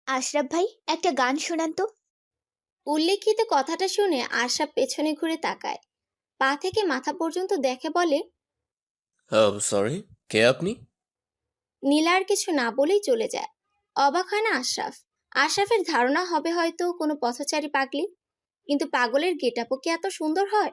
আশরাফ ভাই, একটা গান শোনান তো। উল্লেখিত কথাটা শুনে আশরাফ পেছনে ঘুরে তাকায়, পা থেকে মাথা পর্যন্ত দেখে, বলে, সরি, কে আপনি? নীলা আর কিছু না বলেই চলে যায়। অবাক হয় না আশরাফ। আশরাফের ধারণা হবে হয়তো কোনো পথচারী পাগলি, কিন্তু পাগলের গেটআপও কি এত সুন্দর হয়?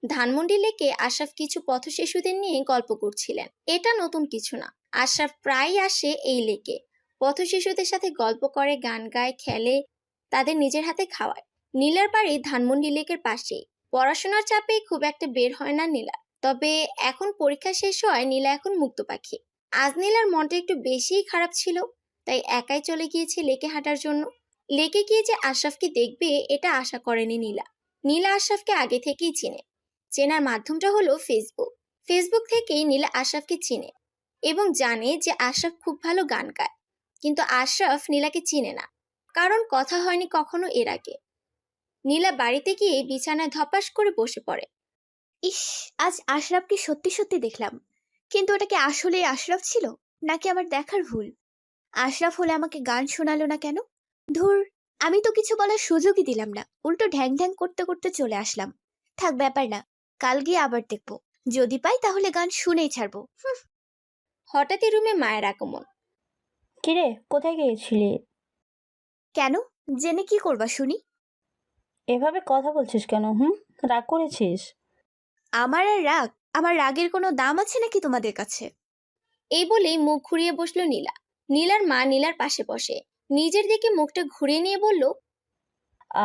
ধানমন্ডি লেকে আশরাফ কিছু পথশিশুদের নিয়ে গল্প করছিলেন। এটা নতুন কিছু না, আশরাফ প্রায়ই আসে এই লেকে, পথশিশুদের সাথে গল্প করে, গান গায়, খেলে, তাদের নিজের হাতে খাওয়ায়। নীলার বাড়ি ধানমন্ডি লেকের পাশেই। পড়াশোনার চাপে খুব একটা বের হয় না নীলা, তবে এখন পরীক্ষা শেষ হয়, নীলা এখন মুক্ত পাখি। আজ নীলার মনটা একটু বেশিই খারাপ ছিল, তাই একাই চলে গিয়েছে লেকে হাঁটার জন্য। লেকে গিয়ে যে আশরাফকে দেখবে এটা আশা করেনি নীলা। নীলা আশরাফকে আগে থেকেই চিনে। চেনার মাধ্যমটা হলো ফেসবুক। ফেসবুক থেকেই নীলা আশরাফকে চিনে এবং জানে যে আশরাফ খুব ভালো গান গায়। কিন্তু আশরাফ নীলাকে চিনে না, কারণ কথা হয়নি কখনো এর আগে। নীলা বাড়িতে গিয়ে বিছানায় ধপাস করে বসে পড়ে। ইস, আজ আশরাফকে সত্যি সত্যি দেখলাম। কিন্তু ওটা কি আসলে আশরাফ ছিল, নাকি আমার দেখার ভুল? আশরাফ হলে আমাকে গান শোনালো না কেন? ধুর, আমি তো কিছু বলার সুযোগই দিলাম না, উল্টো ঢ্যাং ঢ্যাং করতে করতে চলে আসলাম। থাক, ব্যাপার না, কাল গিয়ে আবার দেখবো। যদি পাই তাহলে গান শুনেই ছাড়বো। হঠাৎই রুমে মায়ের আগমন। কিরে, কোথায় গিয়েছিলি? কেন? জেনে কি করবা শুনি? এভাবে কথা বলছিস কেন? রাগ করেছিস? আমার আর রাগ? আমার রাগের কোনো দাম আছে নাকি তোমাদের কাছে? এই বলেই মুখ ঘুরিয়ে বসলো নীলা। নীলার মা নীলার পাশে বসে নিজের দিকে মুখটা ঘুরিয়ে নিয়ে বলল,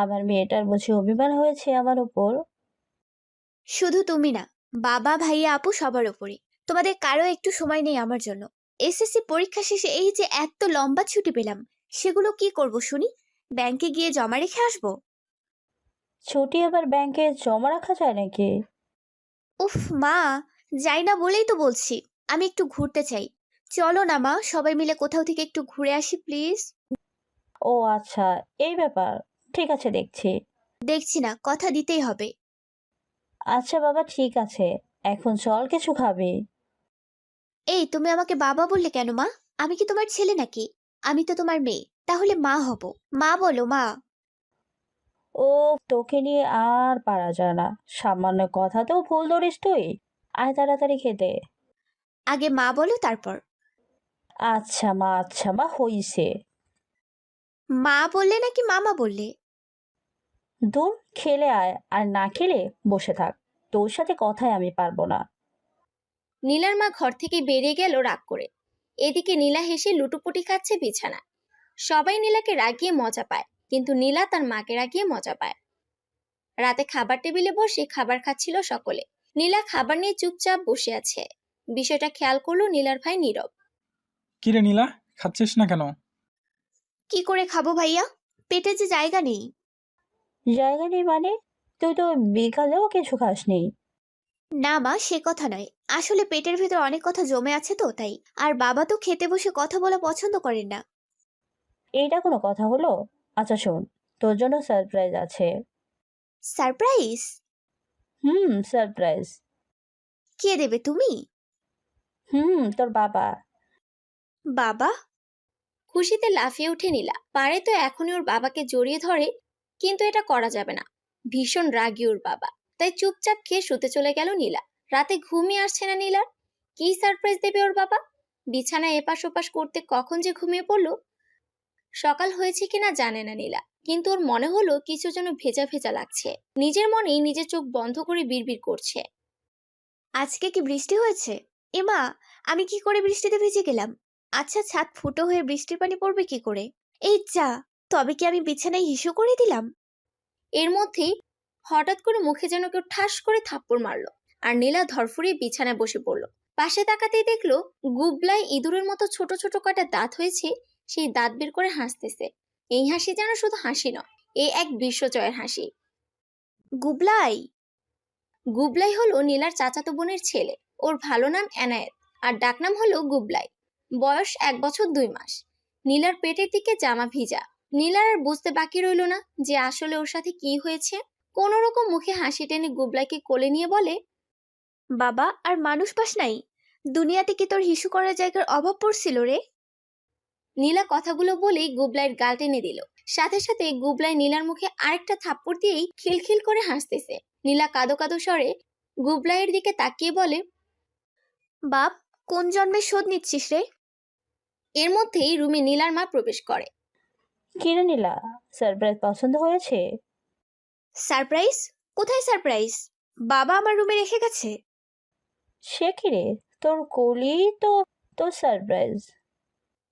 আমার মেয়েটার বুঝি অভিমান হয়েছে আমার উপর? শুধু তুমি না, বাবা, ভাইয়া, আপু সবার ওপরে। তোমাদের কারো একটু সময় নেই আমার জন্য। এসএসসি পরীক্ষা শেষে এই যে এত লম্বা ছুটি পেলাম, সেগুলো কি করব শুনি? ব্যাংকে গিয়ে জমা রেখে আসবো? ছুটি আবার ব্যাংকে জমা রাখা যায় নাকি? উফ মা, যাই না বলেই তো বলছি। আমি একটু ঘুরতে চাই। চলো না মা, সবাই মিলে কোথাও থেকে একটু ঘুরে আসি প্লিজ। ও আচ্ছা, এই ব্যাপার। ঠিক আছে, দেখছি। দেখছি না, কথা দিতেই হবে। আচ্ছা বাবা, ঠিক আছে। এখন চল, কিছু খাবি? এই, তুমি আমাকে বাবা বললে কেন মা? আমি কি তোমার ছেলে নাকি? আমি তো তোমার মেয়ে, তাহলে মা হব। মা বলো মা। ও, তোকে নিয়ে আর পারা যায় না। সামান্য কথাতেও ভুল ধরিস তুই। আয় তাড়াতাড়ি খেতে। আগে মা বলো তারপর। আচ্ছা মা হইছে। মা বললে নাকি মামা বললে? দূর, খেলে আয়, আর না খেলে বসে থাক। তোর সাথে কথাই আমি পারবো না। নীলার মা ঘর থেকে বেরিয়ে গেল রাগ করে। এদিকে নীলা হেসে লুটোপুটি খাচ্ছে বিছানা। সবাই নীলাকে রাগিয়ে মজা পায়, কিন্তু নীলা তার মাকে রাগিয়ে মজা পায়। রাতে খাবার টেবিলে বসে খাবার খাচ্ছিল সকলে। নীলা খাবার নিয়ে চুপচাপ বসে আছে। বিষয়টা খেয়াল করলো নীলার ভাই নীরব। কিরে নীলা, খাচ্ছিস না কেন? কি করে খাবো ভাইয়া? পেটে যে জায়গা নেই। জায়গা নেই মানে? তুই তো বিকালেও কিছু খাসনি। না মা, সে কথা নয়। আসলে পেটের ভেতর অনেক কথা জমে আছে তো তাই। আর বাবা তো খেতে বসে কথা বলা পছন্দ করেন না। এইটা কোনো কথা হলো? আচ্ছা শোন, তোর জন্য সারপ্রাইজ আছে। সারপ্রাইজ? সারপ্রাইজ। কে দেবে, তুমি? তোর বাবা। বাবা? খুশিতে লাফিয়ে উঠে নীলা। পারে তো এখনই ওর বাবাকে জড়িয়ে ধরে, কিন্তু এটা করা যাবে না। ভীষণ রাগী ওর বাবা, তাই চুপচাপ খেয়ে শুতে চলে গেল নীলা। রাতে ঘুমিয়ে আসছে না নীলার। কি সারপ্রাইজ দেবে ওর বাবা? বিছানায় এপাশ ওপাশ করতে কখন যে ঘুমিয়ে পড়লো। সকাল হয়েছে কিনা জানে না নীলা, কিন্তু ওর মনে হলো কিছু যেন ভেজা ভেজা লাগছে। নিজের মনেই নিজের চোখ বন্ধ করে বিড়বিড় করছে। আজকে কি বৃষ্টি হয়েছে? এমা, আমি কি করে বৃষ্টিতে ভিজে গেলাম? আচ্ছা, ছাদ ফুটো হয়ে বৃষ্টির পানি পড়বে কি করে? এই যা, তবে কি আমি বিছানায় হিসু করে দিলাম? এর মধ্যেই হঠাৎ করে মুখে যেন কেউ ঠাস করে থাপ্পড় মারলো, আর নীলা ধরফড়িয়ে বিছানায় বসে পড়লো। পাশে তাকাতেই দেখলো গুবলায় ইঁদুরের মতো ছোট ছোট কয়টা দাঁত হয়েছে, সেই দাঁত বের করে হাসতেছে। এই হাসি যেন শুধু হাসি নয়, এ এক বিশ্বজয়ের হাসি। গুবলাই? গুবলাই হলো নীলার চাচাতো বোনের ছেলে। ওর ভালো নাম এনায়েত, আর ডাকনাম হলো গুবলাই। বয়স 1 বছর 2 মাস। নীলার পেটের দিকে জামা ভিজা। নীলার আর বুঝতে বাকি রইল না যে আসলে ওর সাথে কি হয়েছে। কোন রকম মুখে হাসি টেনে গুবলাইকে কোলে নিয়ে বলে, বাবা, আর মানুষ পাস নাই? দুনিয়াতে কি তোর হিসু করার জায়গার অভাব পড়ছিল রে? নীলা কথাগুলো বলেই গুবলাইয়ের গাল টেনে দিল। সাথে সাথে গুবলাই নীলার মুখে আরেকটা থাপ্পড় দিয়েই খিলখিল করে হাসতেছে। নীলা কাঁদো কাঁদো স্বরে গুবলাইয়ের দিকে তাকিয়ে বলে, বাপ, কোন জন্মে শোধ নিচ্ছিস রে? এর মধ্যেই রুমে নীলার মা প্রবেশ করে। কিরে নীলা, সারপ্রাইজ পছন্দ হয়েছে? সারপ্রাইজ? কোথায় সারপ্রাইজ? বাবা আমার রুমে রেখে গেছে। সে কিরে, তোর কলি তো তোর সারপ্রাইজ।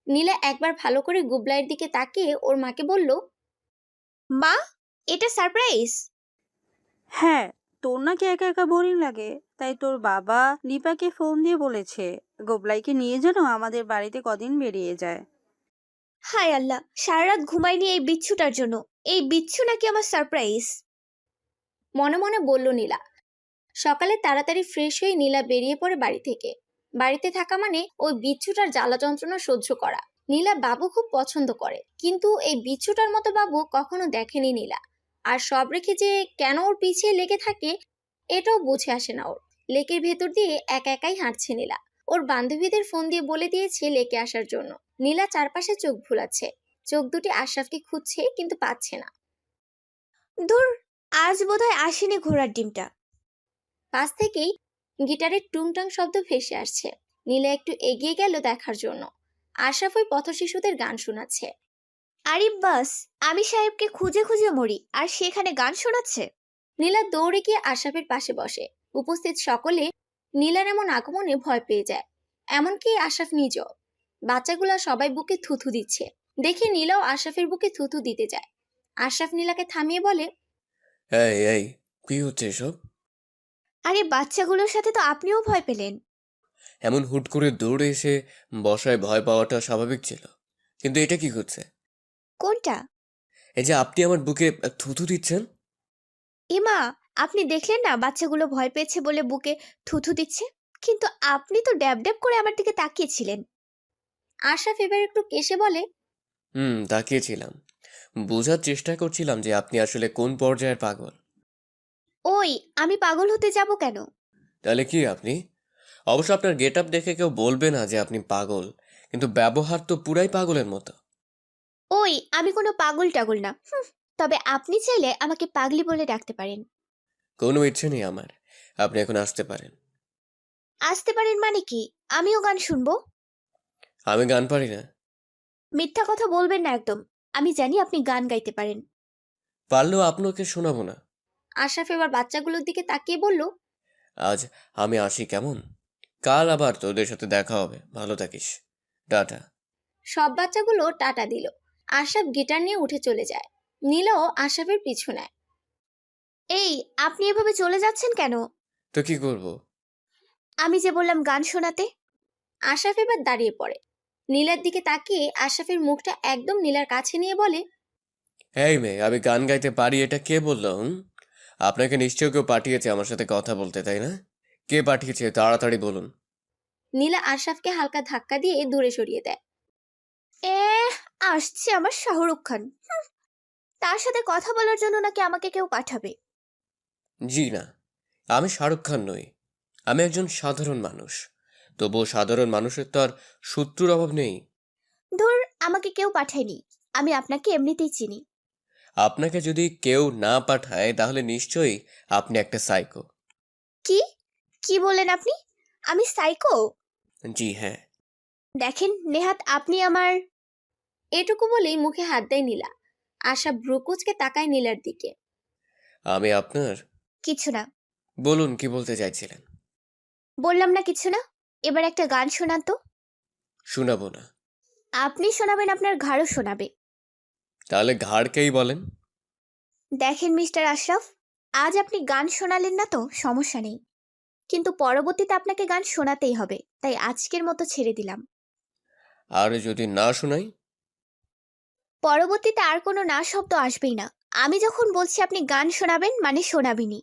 নীলা একবার ভালো করে গুবলাইয়ের দিকে তাকিয়ে ওর মাকে বলল, মা, এটা সারপ্রাইজ? হ্যাঁ, তোর নাকি একা একা বোরিং লাগে, তাই তোর বাবা নিপাকে ফোন দিয়ে বলেছে গোবলাইকে নিয়ে যেন আমাদের বাড়িতে কদিন বেরিয়ে যায়। হায় আল্লাহ, সারা রাত ঘুমাইনি এই বিচ্ছুটার জন্য। এই বিচ্ছু নাকি আমার সারপ্রাইজ? মনে মনে বলল নীলা। সকালে তাড়াতাড়ি ফ্রেশ হয়ে নীলা বেরিয়ে পড়ে বাড়ি থেকে। বাড়িতে থাকা মানে ওই বিচ্ছুটার জ্বালা যন্ত্রণা সহ্য করা। নীলা বাবু খুব পছন্দ করে, কিন্তু এই বিচ্ছুটার মতো বাবু কখনো দেখেনি নীলা। আর সব রেখে যে কেন ওর পিছিয়ে লেগে থাকে এটাও বুঝে আসে না ওর। লেকের ভেতর দিয়ে একা একাই হাঁটছে নীলা। ওর বান্ধবীদের ফোন দিয়ে বলে দিয়েছে লেকে আসার জন্য। নীলা চারপাশে চোখ ভুলাচ্ছে, চোখ দুটি আশরাফকে খুঁজছে কিন্তু পাচ্ছে না। ধুর, আজ বোধহয় আসেনি ঘোড়ার ডিমটা। পাশ থেকেই গিটারের টুংটাং শব্দ ভেসে আসছে। নীলা একটু এগিয়ে গেল দেখার জন্য। আশরাফ ওই পথশিশুদের গান শোনাচ্ছে। আরে বাস, আমি সাহেবকে খুঁজে খুঁজে মরি আর সেখানে গান শোনাচ্ছে। নীলা দৌড়ে গিয়ে আশরাফের পাশে বসে। উপস্থিত সকলে নীলার এমন আগমনে ভয় পেয়ে যায়, এমনকি আশরাফ নিজেও। বাচ্চাগুলা সবাই বুকে থুথু দিচ্ছে দেখে নীলাও আশরাফের বুকে থুথু দিতে যায়। আশরাফ নীলাকে থামিয়ে বলে, এই এই, কি হচ্ছে এসব? আরে বাচ্চাগুলোর সাথে তো আপনিও ভয় পেলেন। এমন হুট করে দৌড়ে এসে বসায় ভয় পাওয়াটা স্বাভাবিক ছিল, কিন্তু এটা কি হচ্ছে? কোনটা? এই যে আপনি আমার বুকে থুথু দিচ্ছেন। এমা, আপনি দেখলেন না বাচ্চাগুলো ভয় পেয়েছে বলে বুকে থুথু দিচ্ছে? কিন্তু আপনি তো ড্যাব ড্যাব করে আমার দিকে তাকিয়েছিলেন। আশরাফ এবার একটু কেসে বলে, তাকিয়েছিলাম, বোঝার চেষ্টা করছিলাম যে আপনি আসলে কোন পর্যায়ের পাগল। ওই, আমি পাগল হতে যাব কেন? তাহলে কি আপনি? অবশ্য আপনার গেট আপ দেখে কেউ বলবে না যে আপনি পাগল, কিন্তু ব্যবহার তো পুরাই পাগলের মতো। ওই, আমি কোনো পাগল টাগল না। তবে আপনি চাইলে আমাকে পাগলি বলে ডাকতে পারেন। কোনো ইচ্ছে নেই আমার, আপনি এখন আসতে পারেন। আসতে পারেন মানে কি? আমিও গান শুনবো। আমি গান পারি না। মিথ্যা কথা বলবেন না একদম। আমি জানি আপনি গান গাইতে পারেন। পারলেও আপনাকে শোনাবো না। আশরাফ এবার বাচ্চাগুলোর দিকে তাকিয়ে বলল, আজ আমি আসি কেমন? কাল আবার তোদের সাথে দেখা হবে, ভালো থাকিস, টাটা। সব বাচ্চাগুলো টাটা দিল। আশরাফ গিটার নিয়ে উঠে চলে যায়। নীলাও আশরাফের পিছু নেয়। এই, আপনি এভাবে চলে যাচ্ছেন কেন? তো কি করব? আমি যে বললাম গান শোনাতে। আশরাফ এবার দাঁড়িয়ে পড়ে। নীলার দিকে তাকিয়ে আশরাফের মুখটা একদম নীলার কাছে নিয়ে বলে, এই মেয়ে, আমি গান গাইতে পারি এটা কে বললো? আপনাকে নিশ্চয় কেউ পাঠিয়েছে আমার সাথে কথা বলতে, তাই না? কে পাঠিয়েছে তাড়াতাড়ি বলুন। নীলা আশরাফকে হালকা ধাক্কা দিয়ে দূরে সরিয়ে দেয়। এ, আসছে আমার শাহরুখ খান। তার সাথে কথা বলার জন্য নাকি আমাকে কেউ পাঠাবে? জি না, আমি শাহরুখ খান নই, আমি একজন সাধারণ মানুষ। তবুও সাধারণ মানুষের তো আর শত্রুর অভাব নেই। ধুর, আমাকে কেউ পাঠায়নি। আমি আপনাকে এমনিতেই চিনি। আপনাকে যদি কেউ না পাঠায় তাহলে নিশ্চয়ই আপনি একটা সাইকো। কি? কি বললেন আপনি? আমি সাইকো? জি হ্যাঁ। দেখেন নেহাত, আপনি আমার... এটুকু বলেই মুখে হাত দেয় নীলা। আশা ভ্রুকুচকে তাকায় নীলার দিকে। আমি আপনার... কিছু না। বলুন, কি বলতে চাইছিলেন? বললাম না কিছু না। এবার একটা গান শোনান তো। শোনাবো না। আপনি শোনাবেন, আপনার ঘাড়ও শোনাবে। তাহলে ঘাড়কেই বলেন। দেখেন মিস্টার আশরাফ, আজ আপনি গান শোনালেন না তো সমস্যা নেই, কিন্তু পরবর্তীতে আপনাকে গান শোনাতেই হবে, তাই আজকের মতো ছেড়ে দিলাম। আর যদি না শোনাই? পরবর্তীতে আর কোনো না শব্দ আসবেই না। আমি যখন বলছি আপনি গান শোনাবেন মানে শোনাবেনই।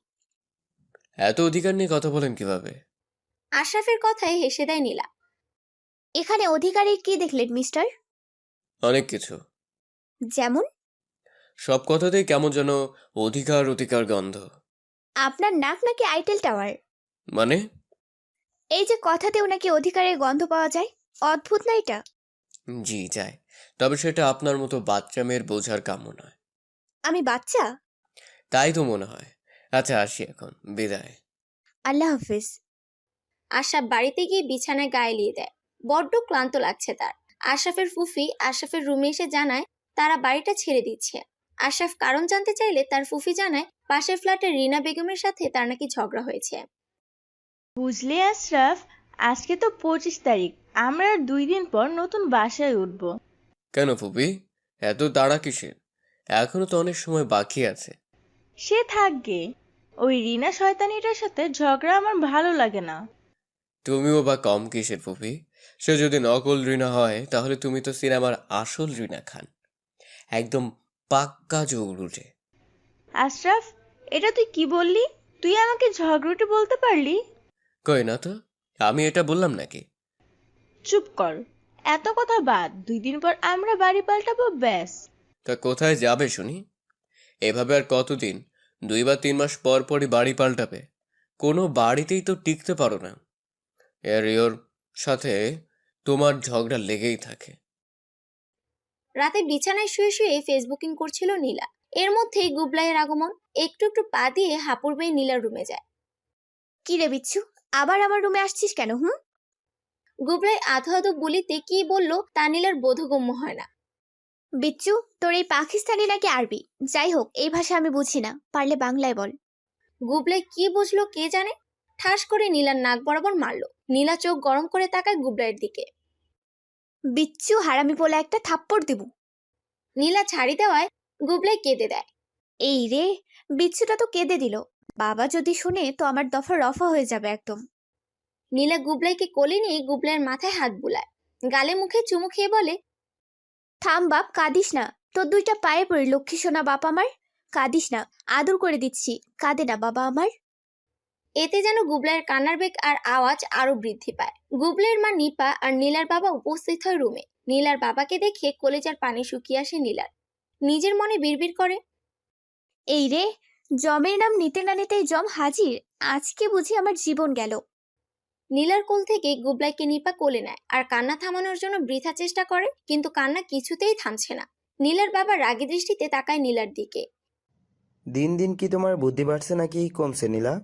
এত অধিকার নিয়ে কথা বলেন কিভাবে? আশরাফের কথায় হেসে দেয় নীলা। এখানে অধিকারের কি দেখলেন মিস্টার? অনেক কিছু। যেমন? সব কথাতেই কেমন যেন অধিকার অধিকার গন্ধ। আপনার নাক নাকি আইটেল টাওয়ার? মানে? এই যে কথাতেও নাকি অধিকারের গন্ধ পাওয়া যায়, অদ্ভুত না এটা? জি যায়, তবে সেটা আপনার মতো বাচ্চা মেয়ের বোঝার কাম্য নয়। আমি বাচ্চা? তাই তো মনে হয়। আচ্ছা, আসি এখন, বিদায়। আল্লাহ হাফিজ। আশরাফ বাড়িতে গিয়ে বিছানায় গায়ে এলিয়ে দেয়। বড্ড ক্লান্ত লাগছে তার। আশরাফের ফুফি আশরাফের রুমে এসে জানায় তারা বাড়িটা ছেড়ে দিচ্ছে। আশরাফ কারণ জানতে চাইলে তার ফুফি জানায় পাশের ফ্ল্যাটের রিনা বেগমের সাথে তার নাকি ঝগড়া হয়েছে। বুঝলে আশরাফ, আজকে তো 25 তারিখ। আমরা আর 2 দিন পর নতুন বাসায় উঠব। কেন ফুপি, এত তাড়া কিসের? এখনো তো অনেক সময় বাকি আছে। সে থাকবে, ওই রিনা শয়তানিটার সাথে ঝগড়া আমার ভালো লাগে না। তুমিও বা কম কিসের ফুপি? সে যদি নকল রিনা হয় তাহলে তুমি তো সিনেমার আসল রিনা খান, একদম পাক্কা জৌরুটে। আশরাফ, এটা তুই কি বললি? তুই আমাকে ঝগড়ুটে বলতে পারলি? কই না তো, আমি এটা বললাম নাকি? চুপ কর, এত কথা বাদ। 2 দিন পর আমরা বাড়ি পাল্টাবো, ব্যাস। তা কোথায় যাবে শুনি? এভাবে আর কতদিন? 2 বা 3 মাস পর পরই বাড়ি পাল্টাবে? কোনো বাড়িতেই তো টিকতে পারো না। এর সাথে তোমার ঝগড়া লেগেই থাকে। রাতে বিছানায় শুয়ে শুয়ে ফেসবুকিং করছিল নীলা। এর মধ্যেই গুবলাইয়ের আগমন। একটু একটু পা দিয়ে হাপুর বেয়ে নীলার রুমে যায়। কি রে বিচ্ছু, আবার আমার রুমে আসছিস কেন? গুবলাই আধো আধো বলিতে কি বলল তা নীলার বোধগম্য হয় না। বিচ্ছু, তোর এই পাকিস্তানি নাকি আরবি? যাই হোক, এই ভাষা আমি বুঝি না, পারলে বাংলায় বল। গুবলাই কি বুঝলো কে জানে, ঠাস করে নীলার নাক বরাবর মারলো। নীলা চোখ গরম করে তাকায় গুবলাইয়ের দিকে। বিচ্ছু হারামি বলে একটা থাপ্পড় দিব। নীলা ছাড়ি দেওয়ায় গুবলাই কেঁদে দেয়। এই রে, বিচ্ছুটা তো কেঁদে দিল। বাবা যদি শুনে তো আমার দফা রফা হয়ে যাবে একদম। নীলা গুবলাইকে কোলে নিয়ে গুবলাইয়ের মাথায় হাত বুলায়, গালে মুখে চুমু খেয়ে বলে, থাম বাপ, কাঁদিস না। তোর 2টা পায়ে পড়ি লক্ষ্মী সোনা বাপ আমার। কাঁদিস না, আদর করে দিচ্ছি, কাঁদে না বাবা আমার। এতে যেন গুবলাইয়ের কান্নার বেগ আর আওয়াজ আরো বৃদ্ধি পায়। গুবলাইয়ের মা নিপা আর নীলার বাবা উপস্থিত হয় রুমে। নীলার বাবাকে দেখে কলেজার পানি শুকিয়ে আসে নীলার। নিজের মনে বিড়বিড় করে, এই রে, জমের নাম নিতে না নিতেই জম হাজির। আজকে বুঝি আমার জীবন গেল। নীলার কোল থেকে গুবলাইকে নিপা কোলে নেয় আর কান্না থামানোর জন্য বৃথা চেষ্টা করে, কিন্তু কান্না কিছুতেই থামছে না। নীলার বাবা রাগী দৃষ্টিতে তাকায় নীলার দিকে। দিন দিন কি তোমার বুদ্ধি বাড়ছে নাকি কমছে নীলা?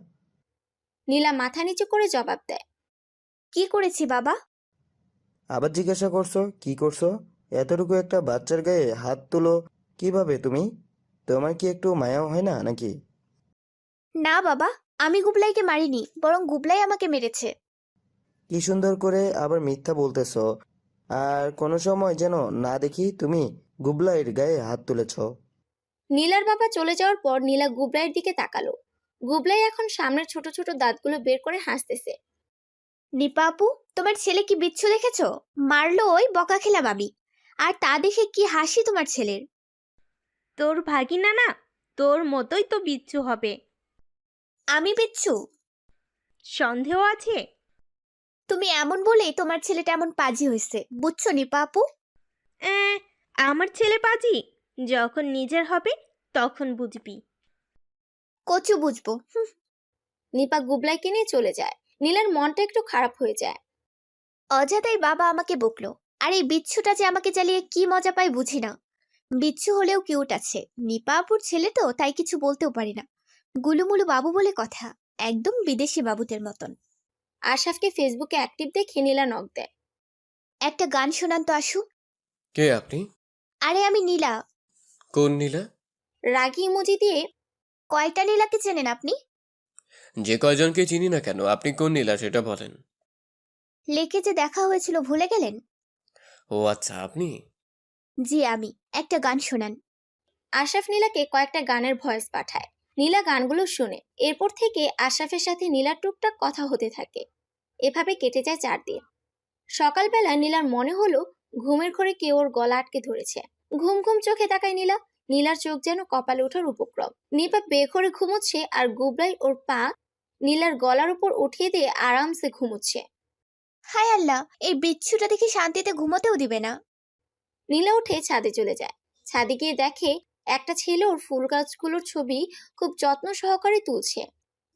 নীলা মাথা নিচু করে জবাব দেয়, কি করেছি বাবা? আবার জিজ্ঞাসা করছো কি করছো? এতটুকু একটা বাচ্চার গায়ে হাত তুলো কিভাবে তুমি? তোমার কি একটু মায়াও হয় না নাকি? না বাবা, আমি গুবলাইকে মারিনি, বরং গুবলাই আমাকে মেরেছে। কি সুন্দর করে আবার মিথ্যা বলতেছো। আর কোনো সময় যেন না দেখি তুমি গুবলাইয়ের গায়ে হাত তুলেছ। নীলার বাবা চলে যাওয়ার পর নীলা গুবলাইয়ের দিকে তাকালো। গুবলাই এখন সামনের ছোট ছোট দাঁতগুলো বের করে হাসতেছে। নিপা আপু, তোমার ছেলে কি বিচ্ছু দেখেছো? মারলো ওই বকা খেলাম আমি। আর তা দেখে কি হাসি তোমার ছেলের। তোর ভাগিনা না, তোর মতোই তো বিচ্ছু হবে। আমি বিচ্ছু? সন্দেহ আছে? তুমি এমন বলেই তোমার ছেলেটা এমন পাজি হয়েছে, বুঝছো নিপা আপু? আমার ছেলে পাজি? যখন নিজের হবে তখন বুঝবি। কচু বুঝবো। নিপা গুবলাইকে নিয়ে চলে যায়। নীলার মনটা একটু খারাপ হয়ে যায়। অজাতাই বাবা আমাকে বকলো। আর এই বিচ্ছুটা যে আমাকে জ্বালিয়ে কি মজা পায় বুঝি না। বিচ্ছু হলেও কিউট আছে, নিপা আপুর ছেলে তো, তাই কিছু বলতেও পারি না। গুলুমুলু বাবু বলে কথা, একদম বিদেশি বাবুদের মতন। আশরাফকে ফেসবুকে অ্যাক্টিভ দেখে নীলা নক দেয়। একটা গান শোনান তো আশু। কে আপনি? আরে আমি নীলা। কোন নীলা? রাগী ইমোজি দিয়ে, কয়টা নীলাকে চেনেন আপনি? যে কয়জনকে চিনি না কেন, আপনি কোন নীলা সেটা বলেন। লেকে যে দেখা হয়েছিল ভুলে গেলেন? ও আচ্ছা, আপনি। জি আমি। একটা গান শোনান। আশরাফ নীলাকে কয়েকটা গানের ভয়েস পাঠায়। নীলা গানগুলো শুনে। এরপর থেকে আশরাফের সাথে নীলার টুকটাক কথা হতে থাকে। এভাবে কেটে যায় 4 দিন। সকালবেলা নীলার মনে হলো ঘুমের ঘরে কেউ ওর গলা আটকে ধরেছে। ঘুম ঘুম চোখে তাকায় নীলা। নীলার চোখ যেন কপালে ওঠার উপক্রম। নিপা বেঘরে ঘুমোচ্ছে আর গুবলাই ওর পা নীলার গলার উপর উঠিয়ে দিয়ে আরামসে ঘুমোচ্ছে। হায় আল্লাহ, এই বিচ্ছুটা দেখি শান্তিতে ঘুমোতেও দিবে না। নীলা উঠে ছাদে চলে যায়। ছাদে গিয়ে দেখে একটা ছেলে ওর ফুল গাছগুলোর ছবি খুব যত্ন সহকারে তুলছে।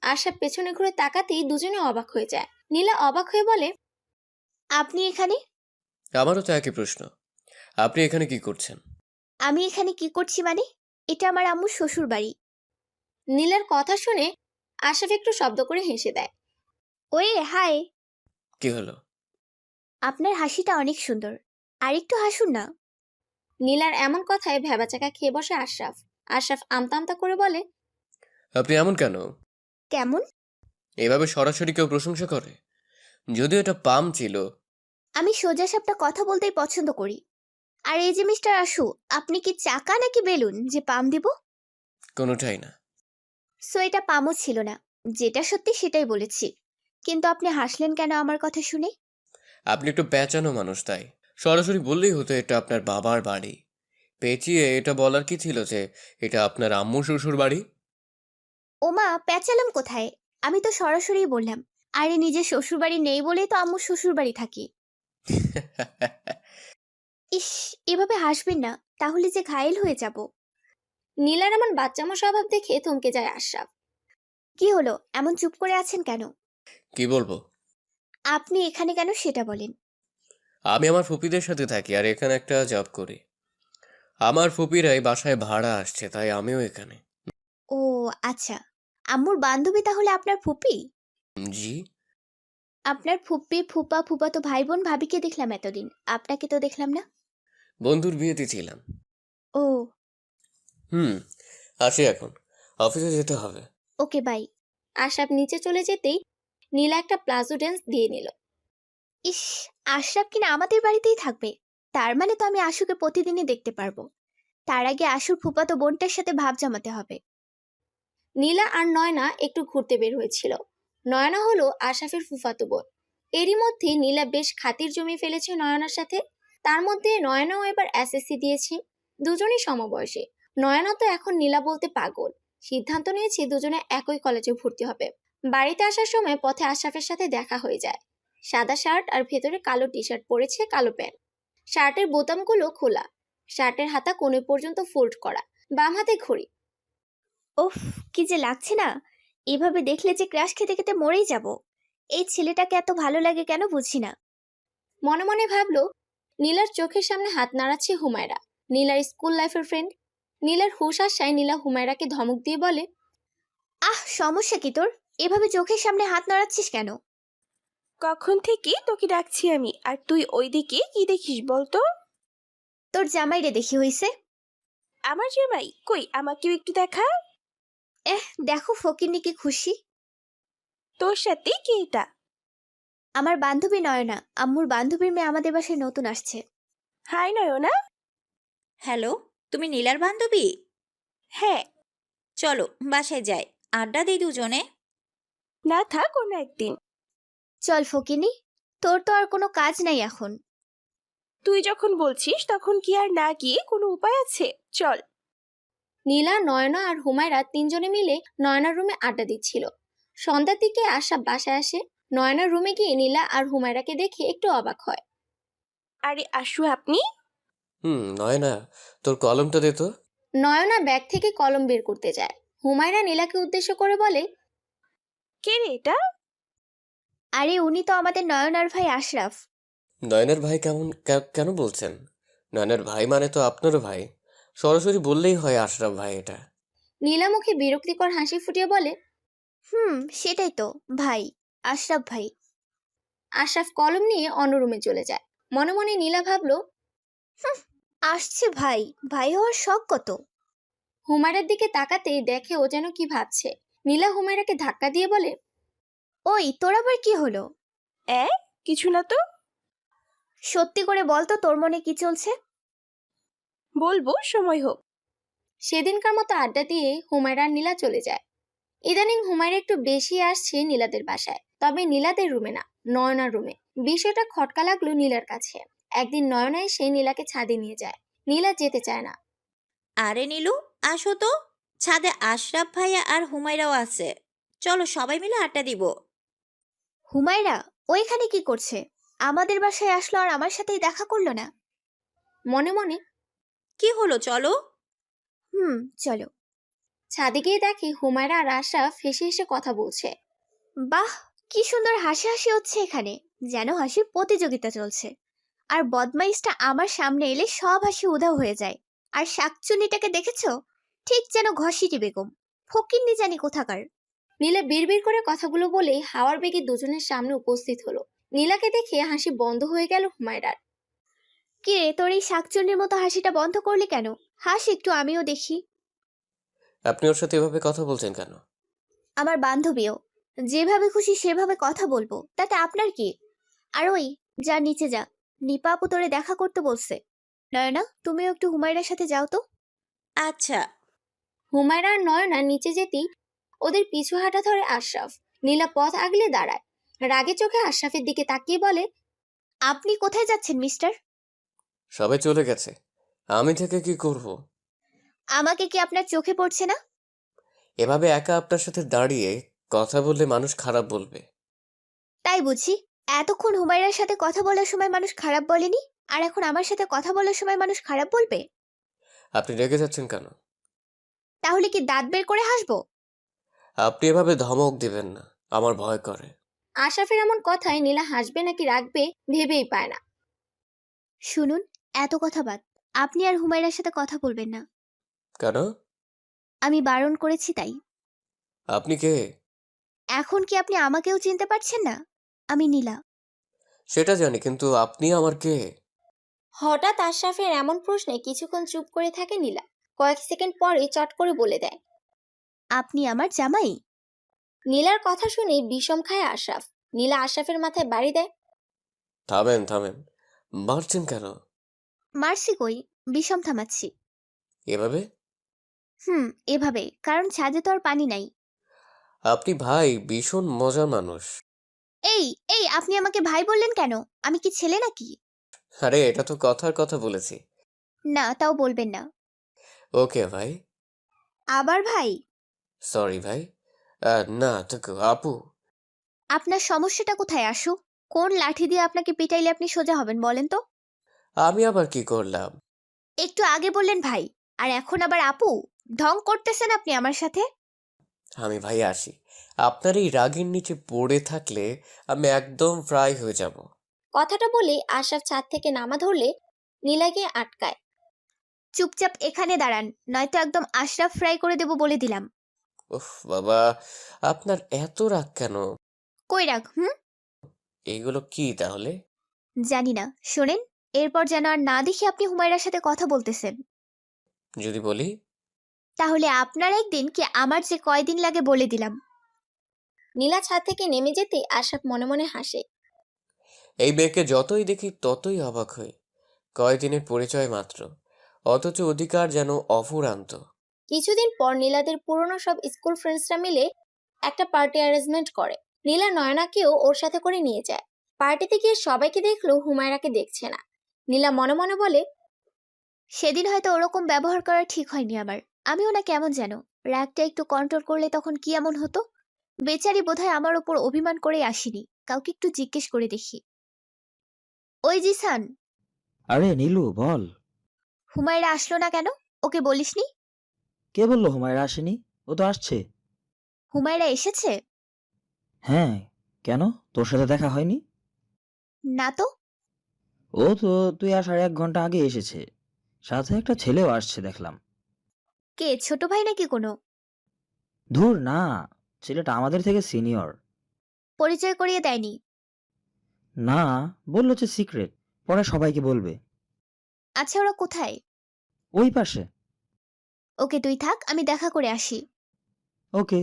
আশা পেছনে ঘুরে তাকাতেই দুজনে অবাক হয়ে যায়। নীলা অবাক হয়ে বলে, আপনি এখানে? আমারও তো একই প্রশ্ন। আপনি এখানে কি করছেন? আমি এখানে কি করছি মানে? এটা আমার আম্মুর শ্বশুর বাড়ি। নীলার কথা শুনে আশরাফ একটু শব্দ করে হেসে দেয়। ওয়ে হাই। কি হলো? আপনার হাসিটা অনেক সুন্দর, আর একটু হাসুন না। নীলার এমন কথায় ভ্যাবাচাকা খেয়ে বসে আশরাফ। আশরাফ আমতা আমতা করে বলে, আপনি এমন কেন? কেমন? এভাবে সরাসরি কেউ প্রশংসা করে? যদিও এটা পাম ছিল। আমি সোজাসাপটা কথা বলতেই পছন্দ করি। আর এই যে মিস্টার আশু, আপনি কি চাকা নাকি বেলুন যে পাম দিব? কোনোটাই না। সো এটা পামও ছিল না। যেটা সত্যি সেটাই বলেছি। কিন্তু আপনি হাসলেন কেন আমার কথা শুনে? আপনি একটু পেঁচানো মানুষ, তাই সরাসরি বললেই হতো এটা আপনার বাবার বাড়ি। পেঁচিয়ে এটা বলার কি ছিল যে এটা আপনার আম্মু শ্বশুর বাড়ি? ওমা, পেঁচালাম কোথায়? আমি তো সরাসরি বললাম। আরে নিজের শ্বশুর বাড়ি নেই বলেই তো আম্মুর শ্বশুর বাড়ি থাকি। ইস, এভাবে হাসবেন না, তাহলে যে ঘায়েল হয়ে যাব। নীলার এমন বাচ্চামো স্বভাব দেখে থমকে যায় আশরাফ। কি হলো, এমন চুপ করে আছেন কেন? কি বলবো? আপনি এখানে কেন সেটা বলেন। আমি আমার ফুপিদের সাথে থাকি আর এখানে একটা জব করি। আমার ফুপিরাই বাসায় ভাড়া আসছে, তাই আমিও এখানে। ও আচ্ছা, আম্মুর বান্ধবী তাহলে আপনার ফুপি? জি। আপনার ফুপ্পি ফুপা ফুপাতো ভাই বোন ভাবিকে দেখলাম এতদিন, আপনাকে তো দেখলাম না। বন্ধুর বিয়েতে ছিলাম। ও হুম। আসি এখন, অফিসে যেতে হবে। ওকে, বাই। আশরাফ নিচে চলে যেতেই নীলা একটা প্লাজো ড্যান্স দিয়ে নিল। ইস, আশরাফ কিনা আমাদের বাড়িতেই থাকবে। তার মানে তো আমি আশুকে প্রতিদিনই দেখতে পারবো। তার আগে আশুর ফুপাতো বোনটার সাথে ভাব জমাতে হবে। নীলা আর নয়না একটু ঘুরতে বের হয়েছিল। নয়না হলো আশরাফের ফুফাতো বোন। এরই মধ্যে নীলা বেশ খাতির জমিয়ে ফেলেছে নয়নার সাথে। তার মধ্যে নয়নাও এবার এসএসসি দিয়েছে। দুজনই সমবয়সী। নয়না তো এখন নীলা বলতে পাগল। সিদ্ধান্ত নিয়েছে দুজনে একই কলেজে ভর্তি হবে। বাড়িতে আসার সময় পথে আশরাফের সাথে দেখা হয়ে যায়। সাদা শার্ট আর ভেতরে কালো টি শার্ট পরেছে, কালো প্যান্ট। শার্টের বোতামগুলো খোলা। শার্টের হাতা কোণে পর্যন্ত ফোল্ড করা। বাম হাতে ঘড়ি। ওফ, কি যে লাগছে না। এভাবে দেখলে যে ক্রাশ খেতে খেতে মরেই যাব। এই ছেলেটাকে এত ভালো লাগে কেন বুঝি না। মনে মনে ভাবলো, নীলার চোখের সামনে হাত নাড়াচ্ছে হুমায়রা, নীলার স্কুল লাইফের ফ্রেন্ড। নীলার হুশ আসায় নীলা হুমায়রাকে ধমক দিয়ে বলে, আহ, সমস্যা কি তোর? এভাবে চোখের সামনে হাত নাড়াচ্ছিস কেন? কখন থেকে তোকে ডাকছি আমি, আর তুই ওইদিকে কি দেখিস বলতো? তোর জামাইরে দেখি হইছে। আমার জামাই কই, আমাকেও একটু দেখা। দেখো ফকিন্নি কি খুশি। তোর সাথে কি এটা? আমার বান্ধবী নয়না, আম্মুর বান্ধবীর মেয়ে আমাদের বাসায় নতুন আসছে। হাই নয়না। হ্যালো, তুমি নীলার বান্ধবী? হ্যাঁ। চলো বাসায় যাই, আড্ডা দিই দুজনে। না থাক, অন্য একদিন। চল ফকিনি, তোর তো আর কোনো কাজ নাই এখন। তুই যখন বলছিস তখন কি আর না গিয়ে কোনো উপায় আছে? চল। নীলা, নয়না আর হুমায়রা তিনজনে মিলে নয়নার রুমে আড্ডা দিচ্ছিল। সন্ধ্যার দিকে আশরাফ বাসায় আসে। নয়নার রুমে গিয়ে নীলা আর হুমায়রাকে দেখে একটু অবাক হয়। আরে আশু, আপনি? নয়না, তোর কলমটা দে তো। নয়না ব্যাগ থেকে কলম বের করতে যায়। হুমায়রা নীলাকে উদ্দেশ্য করে বলে, কে রে এটা? আরে উনি তো আমাদের নয়নার ভাই আশরাফ। নয়নার ভাই কেন বলছেন? নয়নার ভাই মানে তো আপনারও ভাই। সরাসরি বললেই হয় আশরাফ ভাই এটা। নীলা মুখে বিরক্তিকর হাসি ফুটিয়ে বলে, সেটাই তো, ভাই, আশরাফ ভাই। আশরাফ কলম নিয়ে অন্য রুমে চলে যায়। মনে মনে নীলা ভাবলো, আসছে ভাই, ভাই হওয়ার শখ কত। হুমায়রার দিকে তাকাতেই দেখে ও যেন কি ভাবছে। নীলা হুমায়রাকে ধাক্কা দিয়ে বলে, ওই তোর আবার কি হলো? কিছু না তো। সত্যি করে বল তো, তোর মনে কি চলছে? বলবো, সময় হোক। সেদিনকার মতো আড্ডা দিয়ে হুমায়রা আর নীলা চলে যায়। ইদানিং হুমায়রা একটু বেশি আসছে নীলাদের বাসায়, তবে নীলাদের রুমে না, নয়নার রুমে। বিষয়টা খটকা লাগলো নীলার কাছে। একদিন নয়না এসে নীলাকে ছাদে নিয়ে যায়। নীলা যেতে চায় না। আরে নীলু, আসো তো। ছাদে আশরাফ ভাইয়া আর হুমায়রাও আছে। চলো সবাই মিলে আড্ডা দিব। হুমায়রা ওইখানে কি করছে? আমাদের বাসায় আসলো আর আমার সাথেই দেখা করলো না। মনে মনে, কি হলো, চলো। চলো। ছাদে গিয়ে দেখে হুমায়রা আর আশরাফ হেসে হেসে কথা বলছে। বাহ, কি সুন্দর হাসি হাসি হচ্ছে এখানে, যেন হাসির প্রতিযোগিতা চলছে। আর বদমাইশটা আমার সামনে এলে সব হাসি উধাও হয়ে যায়। আর শাকচুন্নিটাকে দেখেছো? ঠিক যেন ঘসিটি বেগম, ফকিন্নি জানি কোথাকার। নীলা বিড়বিড় করে কথাগুলো বলে হাওয়ার বেগে দুজনের সামনে উপস্থিত হলো। নীলাকে দেখে হাসি বন্ধ হয়ে গেল হুমায়রার। কি রে, তোর এই শাকচুন্নির মতো হাসিটা বন্ধ করলি কেন? হাস একটু, আমিও দেখি। আপনি ওর সাথে এভাবে কথা বলছেন কেন? আমার বান্ধবীও, যেভাবে খুশি সেভাবে কথা বলবো, তাতে আপনার কি? আর ওই, যা নিচে যা, নিপা আপু তোরে দেখা করতে বলছে। নয়না, তুমিও একটু হুমায়রার সাথে যাও তো। আচ্ছা। হুমায়রা আর নয়না নিচে যেতেই ওদের পিছু হাঁটা ধরে আশরাফ। নীলা পথ আগলে দাঁড়ায়, রাগে চোখে আশরাফের দিকে তাকিয়ে বলে, আপনি কোথায় যাচ্ছেন মিস্টার? সবাই চলে গেছে, আমি থেকে কি করব? আমাকে কি আপনার চোখে পড়ছে না? এভাবে একা আপনার সাথে দাঁড়িয়ে কথা বললে মানুষ খারাপ বলবে। তাই বুঝি? এতক্ষণ হুমায়রার সাথে কথা বলার সময় মানুষ খারাপ বলেনি, আর এখন আমার সাথে কথা বলার সময় মানুষ খারাপ বলবে? আপনি রেগে যাচ্ছেন কেন? তাহলে কি দাঁত বের করে হাসবো? আপনি এভাবে ধমক দিবেন না, আমার ভয় করে। আশরাফের এমন কথায় নীলা হাসবে নাকি রাখবে ভেবেই পায় না। শুনুন, এত কথা বাদ, আপনি আর হুমায়রার সাথে কথা বলবেন না। কেন? আমি বারণ করেছি তাই। আপনি কে? এখন কি আপনি আমাকেও চিনতে পারছেন না? আমি নীলা। সেটা জানি, কিন্তু আপনি আমার কে? হঠাৎ আশরাফের এমন প্রশ্নে কিছুক্ষণ চুপ করে থাকে নীলা। কয়েক সেকেন্ড পরে চট করে বলে দেয়, আপনি আমার জামাই। নীলার কথা শুনে বিষম খায় আশরাফ। নীলা আশরাফের মাথায় বাড়ি দেয়। থামেন থামেন, মারছেন কেন? মারছি কই, বিষম থামাচ্ছি। এভাবে? এভাবে, কারণ ছাদে তো আর পানি নাই। আপনি ভাই ভীষণ মজার মানুষ। এই এই, আপনি আমাকে ভাই বললেন কেন? আমি কি ছেলে নাকি? আরে এটা তো কথার কথা বলেছি। না, তাও বলবেন না। ওকে ভাই। আবার ভাই? সরি ভাই। না তো আপু। আপনার সমস্যাটা কোথায় আসু? কোন লাঠি দিয়ে আপনাকে পিটাইলে আপনি সোজা হবেন বলেন তো? আমি আবার কি করলাম? একটু আগে বললেন ভাই, আর এখন আবার আপু। ঢং করতেছেন আপনি আমার সাথে। আমি ভাই আসি। আপনার এই রাগের নিচে পড়ে থাকলে আমি একদম ফ্রাই হয়ে যাব। কথাটা বলে আশরাফ ছাদ থেকে নামা ধরলে নীলা গিয়ে আটকায়। চুপচাপ এখানে দাঁড়ান, নয়তো একদম আশরাফ ফ্রাই করে দেব বলে দিলাম। উফ বাবা, আপনার এত রাগ কেন? কই রাখ? এইগুলো কি তাহলে? জানি না, শোনেন, এরপর যেন আর না দেখি আপনি হুমায়রার সাথে কথা বলতেছেন। যদি বলি? তাহলে আপনার একদিন কি আমার যে কয়দিন লাগে বলে দিলাম। নীলা ছাদ থেকে নেমে যেতে আশরাফ মনে মনে হাসে। এই মেয়েকে যতই দেখি ততই অবাক হই। কয়দিনের পরিচয় মাত্র, অথচ অধিকার যেন অফুরান্ত। কিছুদিন পর নীলাদের পুরনো সব স্কুল ফ্রেন্ডসরা মিলে একটা পার্টি অ্যারেঞ্জমেন্ট করে। নীলা নয়নাকেও ওর সাথে করে নিয়ে যায়। পার্টিতে গিয়ে সবাইকে দেখলো হুমায়রাকে দেখছে না। নীলা মনে মনে বলে, সেদিন হয়তো ওরকম ব্যবহার করা ঠিক হয়নি আমার। আমিও না কেমন যেন, রাগটা একটু কন্ট্রোল করলে তখন কি এমন হতো। বেচারি বোধহয় আমার ওপর অভিমান করে আসেনি, কাউকে একটু জিজ্ঞেস করে দেখি। ওই জিসান, আরে নীলু বল। হুমায়রা আসলো না কেন? ওকে বলিসনি? কে বললো হুমায়রা আসেনি? ও তো আসছে। হুমায়রা এসেছে? হ্যাঁ, কেন তোর সাথে দেখা হয়নি? না তো। ও তো তুই আসার 1 ঘন্টা আগে এসেছে, সাথে একটা ছেলেও আসছে দেখলাম। কে, ছোট ভাই নাকি কোনো? ধুর না, ছেলেটা আমাদের থেকে সিনিয়র। পরিচয় করিয়ে দেয়নি? না, বললো যে সিক্রেট, পরে সবাইকে বলবে। আচ্ছা, ওরা কোথায়? ওই পাশে। ওকে, তুই থাক, আমি দেখা করে আসি। ওকে।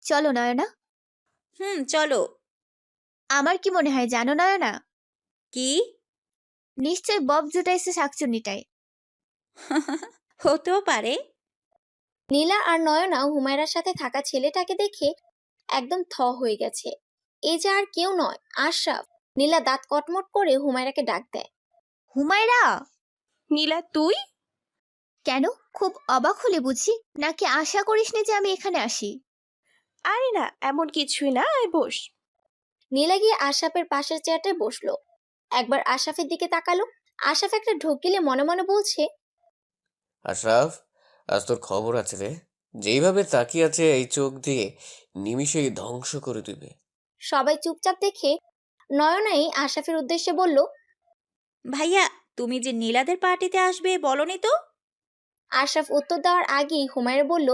চলো নয়না। চলো। আমার কি মনে হয় জানো নয়না? কি? নিশ্চয় বব জুটাইছে শাকচুন্নিটায়। হতেও পারে। নীলা আর নয়না হুমায়রার সাথে থাকা ছেলেটাকে দেখে একদম থ হয়ে গেছে। এ যে আর কেউ নয়, আশরাফ। নীলা দাঁত কটমট করে হুমায়রাকে ডাক দেয়। হুমায়রা! নীলা, তুই? কেন, খুব অবাক হলে বুঝি? নাকি আশা করিসনি যে আমি এখানে আসি? আরে না, এমন কিছুই না, আয় বস। নীলা গিয়ে আশরাফের পাশের চেয়ারটায় বসলো। একবার আশরাফের দিকে তাকালো। আশরাফ একটা ঢোক গিলে মনে মনে বলছে, আশরাফ, আজ তোর খবর আছে রে। যেইভাবে তাকিয়ে আছে এই চোখ দিয়ে নিমিষেই ধ্বংস করে দিবে। সবাই চুপচাপ দেখে নয়নাই আশরাফের উদ্দেশ্যে বলল, ভাইয়া, তুমি যে নীলাদের পার্টিতে আসবে বলনি তো? আশরাফ উত্তর দেওয়ার আগেই হুমায়রা বলল,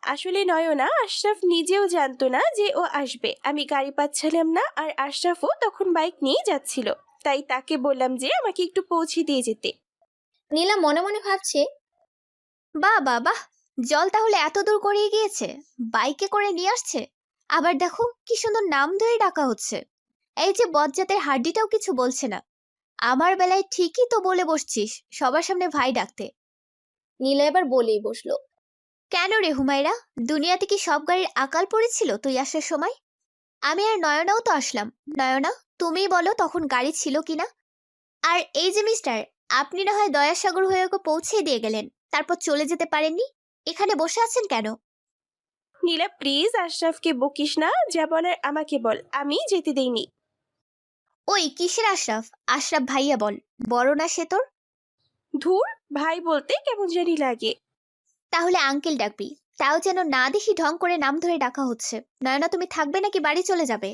আসলে নয়না, আশরাফ নিজেও জানতো না যে ও আসবে। আমি গাড়ি পাচ্ছিলাম না, আর আশরাফও তখন বাইক নিয়ে যাচ্ছিল, তাই তাকে বললাম যে আমাকে একটু পৌঁছে দিয়ে যেতে। নীলা মনে মনে ভাবছে, বাহ বাহ বাহ, জল তাহলে এত দূর করিয়ে গিয়েছে, বাইকে করে নিয়ে আসছে। আবার দেখো কি সুন্দর নাম ধরে ডাকা হচ্ছে। এই যে বজ্জাতের হাড্ডিটাও কিছু বলছে না। আমার বেলায় ঠিকই তো বলে বসছিস সবার সামনে ভাই ডাকতে। নীলা এবার বলেই বসলো, কেন রে হুমায়রা, দুনিয়াতে কি সব গাড়ির আকাল পড়েছিল তুই আসার সময়? আমি আর নয়নাও তো আসলাম। নয়না, তুমিই বলো তখন গাড়ি ছিল কিনা। আর এই যে মিস্টার, আপনি না হয় দয়াসাগর হয়ে ওকে পৌঁছে দিয়ে গেলেন, তারপর চলে যেতে পারেননি। এখানে বসে আছেন কেন? নীলা প্লিজ, আশরাফকে বকিস না, যা বলার আমাকে বল, আমি যেতে দেইনি। ওই কিসের আশরাফ? আশরাফ ভাইয়া বল, বড় না সে তোর? ধুর, ভাই বলতে কেমন জানি লাগে। তাহলে আঙ্কেল ডাকবি, তাও যেন না দেখি ঢং করে নাম ধরে ডাকা হচ্ছে। নয়না, তুমি থাকবে নাকি বাড়ি চলে যাবে?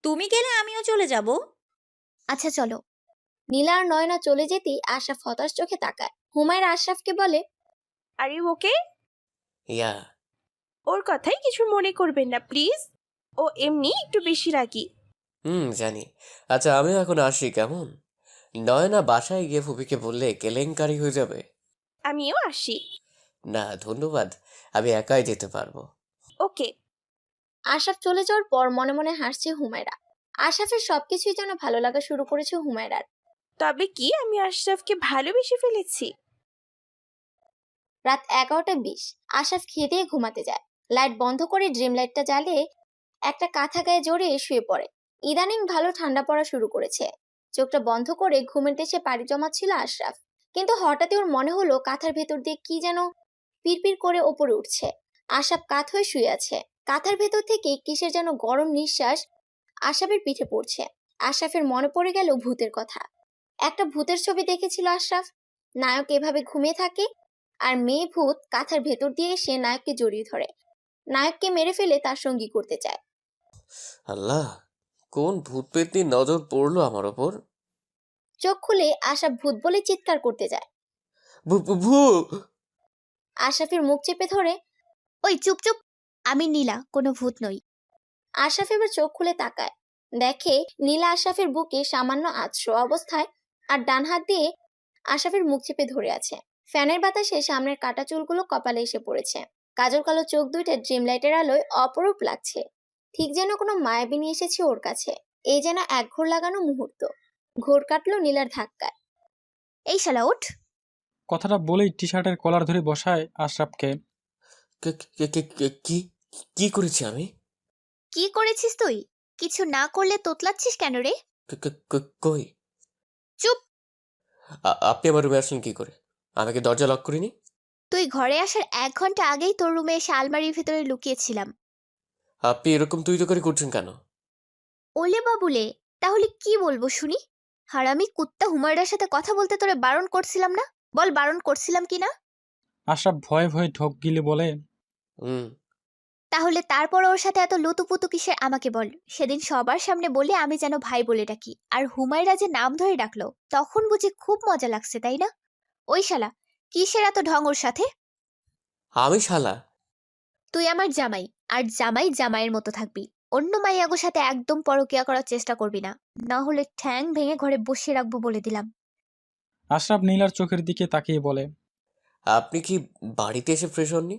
তুমি গেলে আমিও চলে যাব। আচ্ছা চলো। নীলা আর নয়না চলে যেতেই আশরাফ হতাশ চোখে তাকায়। হুমায়রা আশরাফকে বলে, আরে ওকে, ইয়া। ওর কথাই কিছু মনে করবেন না প্লিজ, ও এমনি একটু বেশি রাগী। জানি। আচ্ছা আমি এখন আসি কেমন? নয়না বাসায় গিয়ে ফুপিকে বললে কেলেঙ্কারি হয়ে যাবে। আমিও আসি। না ধন্যবাদ, আমি একাই যেতে পারবো। ওকে। আশরাফ চলে যাওয়ার পর মনে মনে হাসছে হুমায়রা। আশরাফের সবকিছুই যেন ভালো লাগা শুরু করেছে হুমায়রার। তবে কি আমি আশরাফকে ভালোবেসে ফেলেছি? রাত 11টা 20। আশরাফ খেয়ে দিয়ে ঘুমাতে যায়। লাইট বন্ধ করে ড্রিম লাইটটা জ্বালিয়ে একটা কাঁথা গায়ে জড়িয়ে শুয়ে পড়ে। ইদানিং ভালো ঠান্ডা পড়া শুরু করেছে। চোখটা বন্ধ করে ঘুমের দেশে পাড়ি জমাচ্ছিল আশরাফ, কিন্তু হঠাৎই ওর মনে হলো কাঁথার ভেতর দিয়ে কি যেন পিড়পিড় করে ওপরে উঠছে। আশরাফ কাত হয়ে শুয়ে আছে। কাঁথার ভেতর থেকে কিসের যেন গরম নিঃশ্বাস আশরাফের পিঠে পড়ছে। আশরাফের মনে পড়ে গেল ভূতের কথা। একটা ভূতের ছবি দেখেছিল আশরাফ। নায়ক এভাবে ঘুমিয়ে থাকে আর মেয়ে ভূত কাঁথার ভেতর দিয়ে এসে নায়ককে জড়িয়ে ধরে, নায়ককে মেরে ফেলে তার সঙ্গী করতে চায়। আল্লাহ, কোন ভূত পেতনির নজর পড়লো আমার ওপর? চোখ খুলে আশরাফ ভূত বলে চিৎকার করতে যায়। ভূত! আশরাফের মুখ চেপে ধরে। ওই চুপ চুপ, আমি নীলা, কোনো ভূত নই। আশরাফ এবার চোখ খুলে তাকায়, দেখে নীলা আশরাফের বুকে সামান্য আছড়ো অবস্থায় আর ডান হাত দিয়ে আশরাফের মুখ চেপে ধরে আছে। ফ্যানের বাতাসে সামনের কাটা চুলগুলো কপালে এসে পড়েছে। কাজল কালো চোখ দুইটা ড্রিম লাইটের আলোয় অপরূপ লাগছে, ঠিক যেন কোনো মায়াবিনী এসেছে ওর কাছে। এই যেন এক ঘোর লাগানো মুহূর্ত। ঘোর কাটলো নীলার ধাক্কায়। এই শালা ওঠ। কথাটা বলেই টি শার্টের কলার ধরে বসায় আশরাফকে। কি কি করেছি আমি? কি করেছিস তুই? কিছু না করলে তোতলাচ্ছিস কেন রে? কই? চুপ। আপনি আমার রুমে আসলেন কি করে? আমাকে দরজা লক করিনি? তুই ঘরে আসার 1 ঘন্টা আগেই তোর রুমে এসে আলমারির ভেতরে লুকিয়েছিলাম। আপনি এরকম তুই তো করে করছেন কেন? ওলে বাবুলে, তাহলে কি বলবো শুনি? হারামি কুত্তা, হুমায়রার সাথে কথা বলতে তোরে বারণ করছিলাম না? বল বারণ করছিলাম কিনা? আশরাফ ভয়ে ভয়ে ঢোক গিলে বলে, হুম। তাহলে তারপর ওর সাথে এত লুতুপুতু কিসের আমাকে বল। সেদিন সবার সামনে বলে আমি যেন ভাই বলে ডাকি, আর হুমায়রা যে নাম ধরে ডাকলো তখন বুঝি খুব মজা লাগছে, তাই না? ওই শালা, কিসের এত ঢং ওর সাথে? আমি শালা? তুই আমার জামাই, আর জামাই জামাইয়ের মতো থাকবি। অন্য মাইয়াগোর সাথে একদম পরকিয়া করার চেষ্টা করবি না, না হলে ঠ্যাং ভেঙে ঘরে বসিয়ে রাখবো বলে দিলাম। আশরাফ নীলার চোখের দিকে তাকিয়ে বলে, আপনি কি বাড়িতে এসে ফ্রেশ হননি?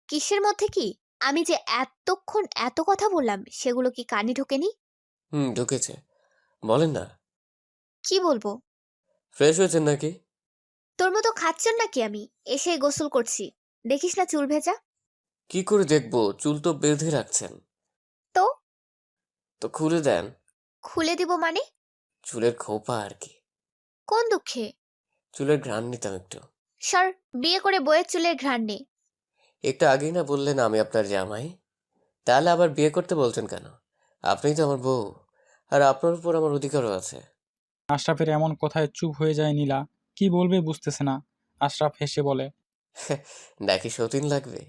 কিসের মধ্যে কি? আমি যে এতক্ষণ এত কথা বললাম সেগুলো কি কানে ঢোকেনি? ঢুকেছে। বলেন না। কি বলবো? ফ্রেশ হয়েছেন নাকি? তোর মতো খাচ্ছন নাকি আমি? এসে গোসল করছি, দেখিস না চুল ভেজা? কি করে দেখবো? চুল তো বেঁধে রাখছেন। তো তো খুলে দেন। খুলে দিব মানে? চুলের খোপা আর কি। কোন দুঃখে? চুলের ঘ্রাণ নিতাম একটু। সর, বিয়ে করে বইয়ের চুলের ঘ্রাণ নে। একটু আগেই না বললেন আমি আপনার জামাই? তাহলে আবার বিয়ে করতে বলছেন কেন? আপনিই তো আমার বউ, আর আপনার উপর আমার অধিকারও আছে। আশরাফের এমন কথায় চুপ হয়ে যায় নীলা। কি বলবে বুঝতেছে না। আশরাফ হেসে বলে, নাকি সতীন লাগবে?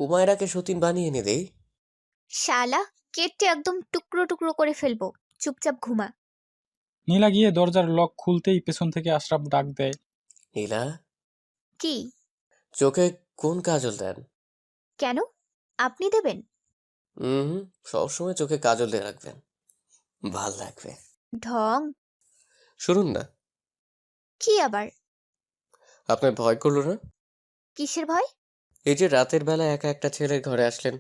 হুমায়রাকে সতীন বানিয়ে এনে দেই। শালা, কেটে একদম টুকরো টুকরো করে ফেলবো। চুপচাপ ঘুমা। নীলা গিয়ে দরজার লক খুলতেই পেছন থেকে আশরাফ ডাক দেয়। নীলা, কি? চোখে কোন কাজল দেন? কেন? আপনি দেবেন? হুম, সবসময় চোখে কাজল দিয়ে রাখবেন, ভাল লাগবে। ঢং। শুনুন না, কি আবার? আপনার ভয় করলো না? কিসের ভয়? এই যে রাতের বেলা একা একটা ছেলের ঘরে আসলেন,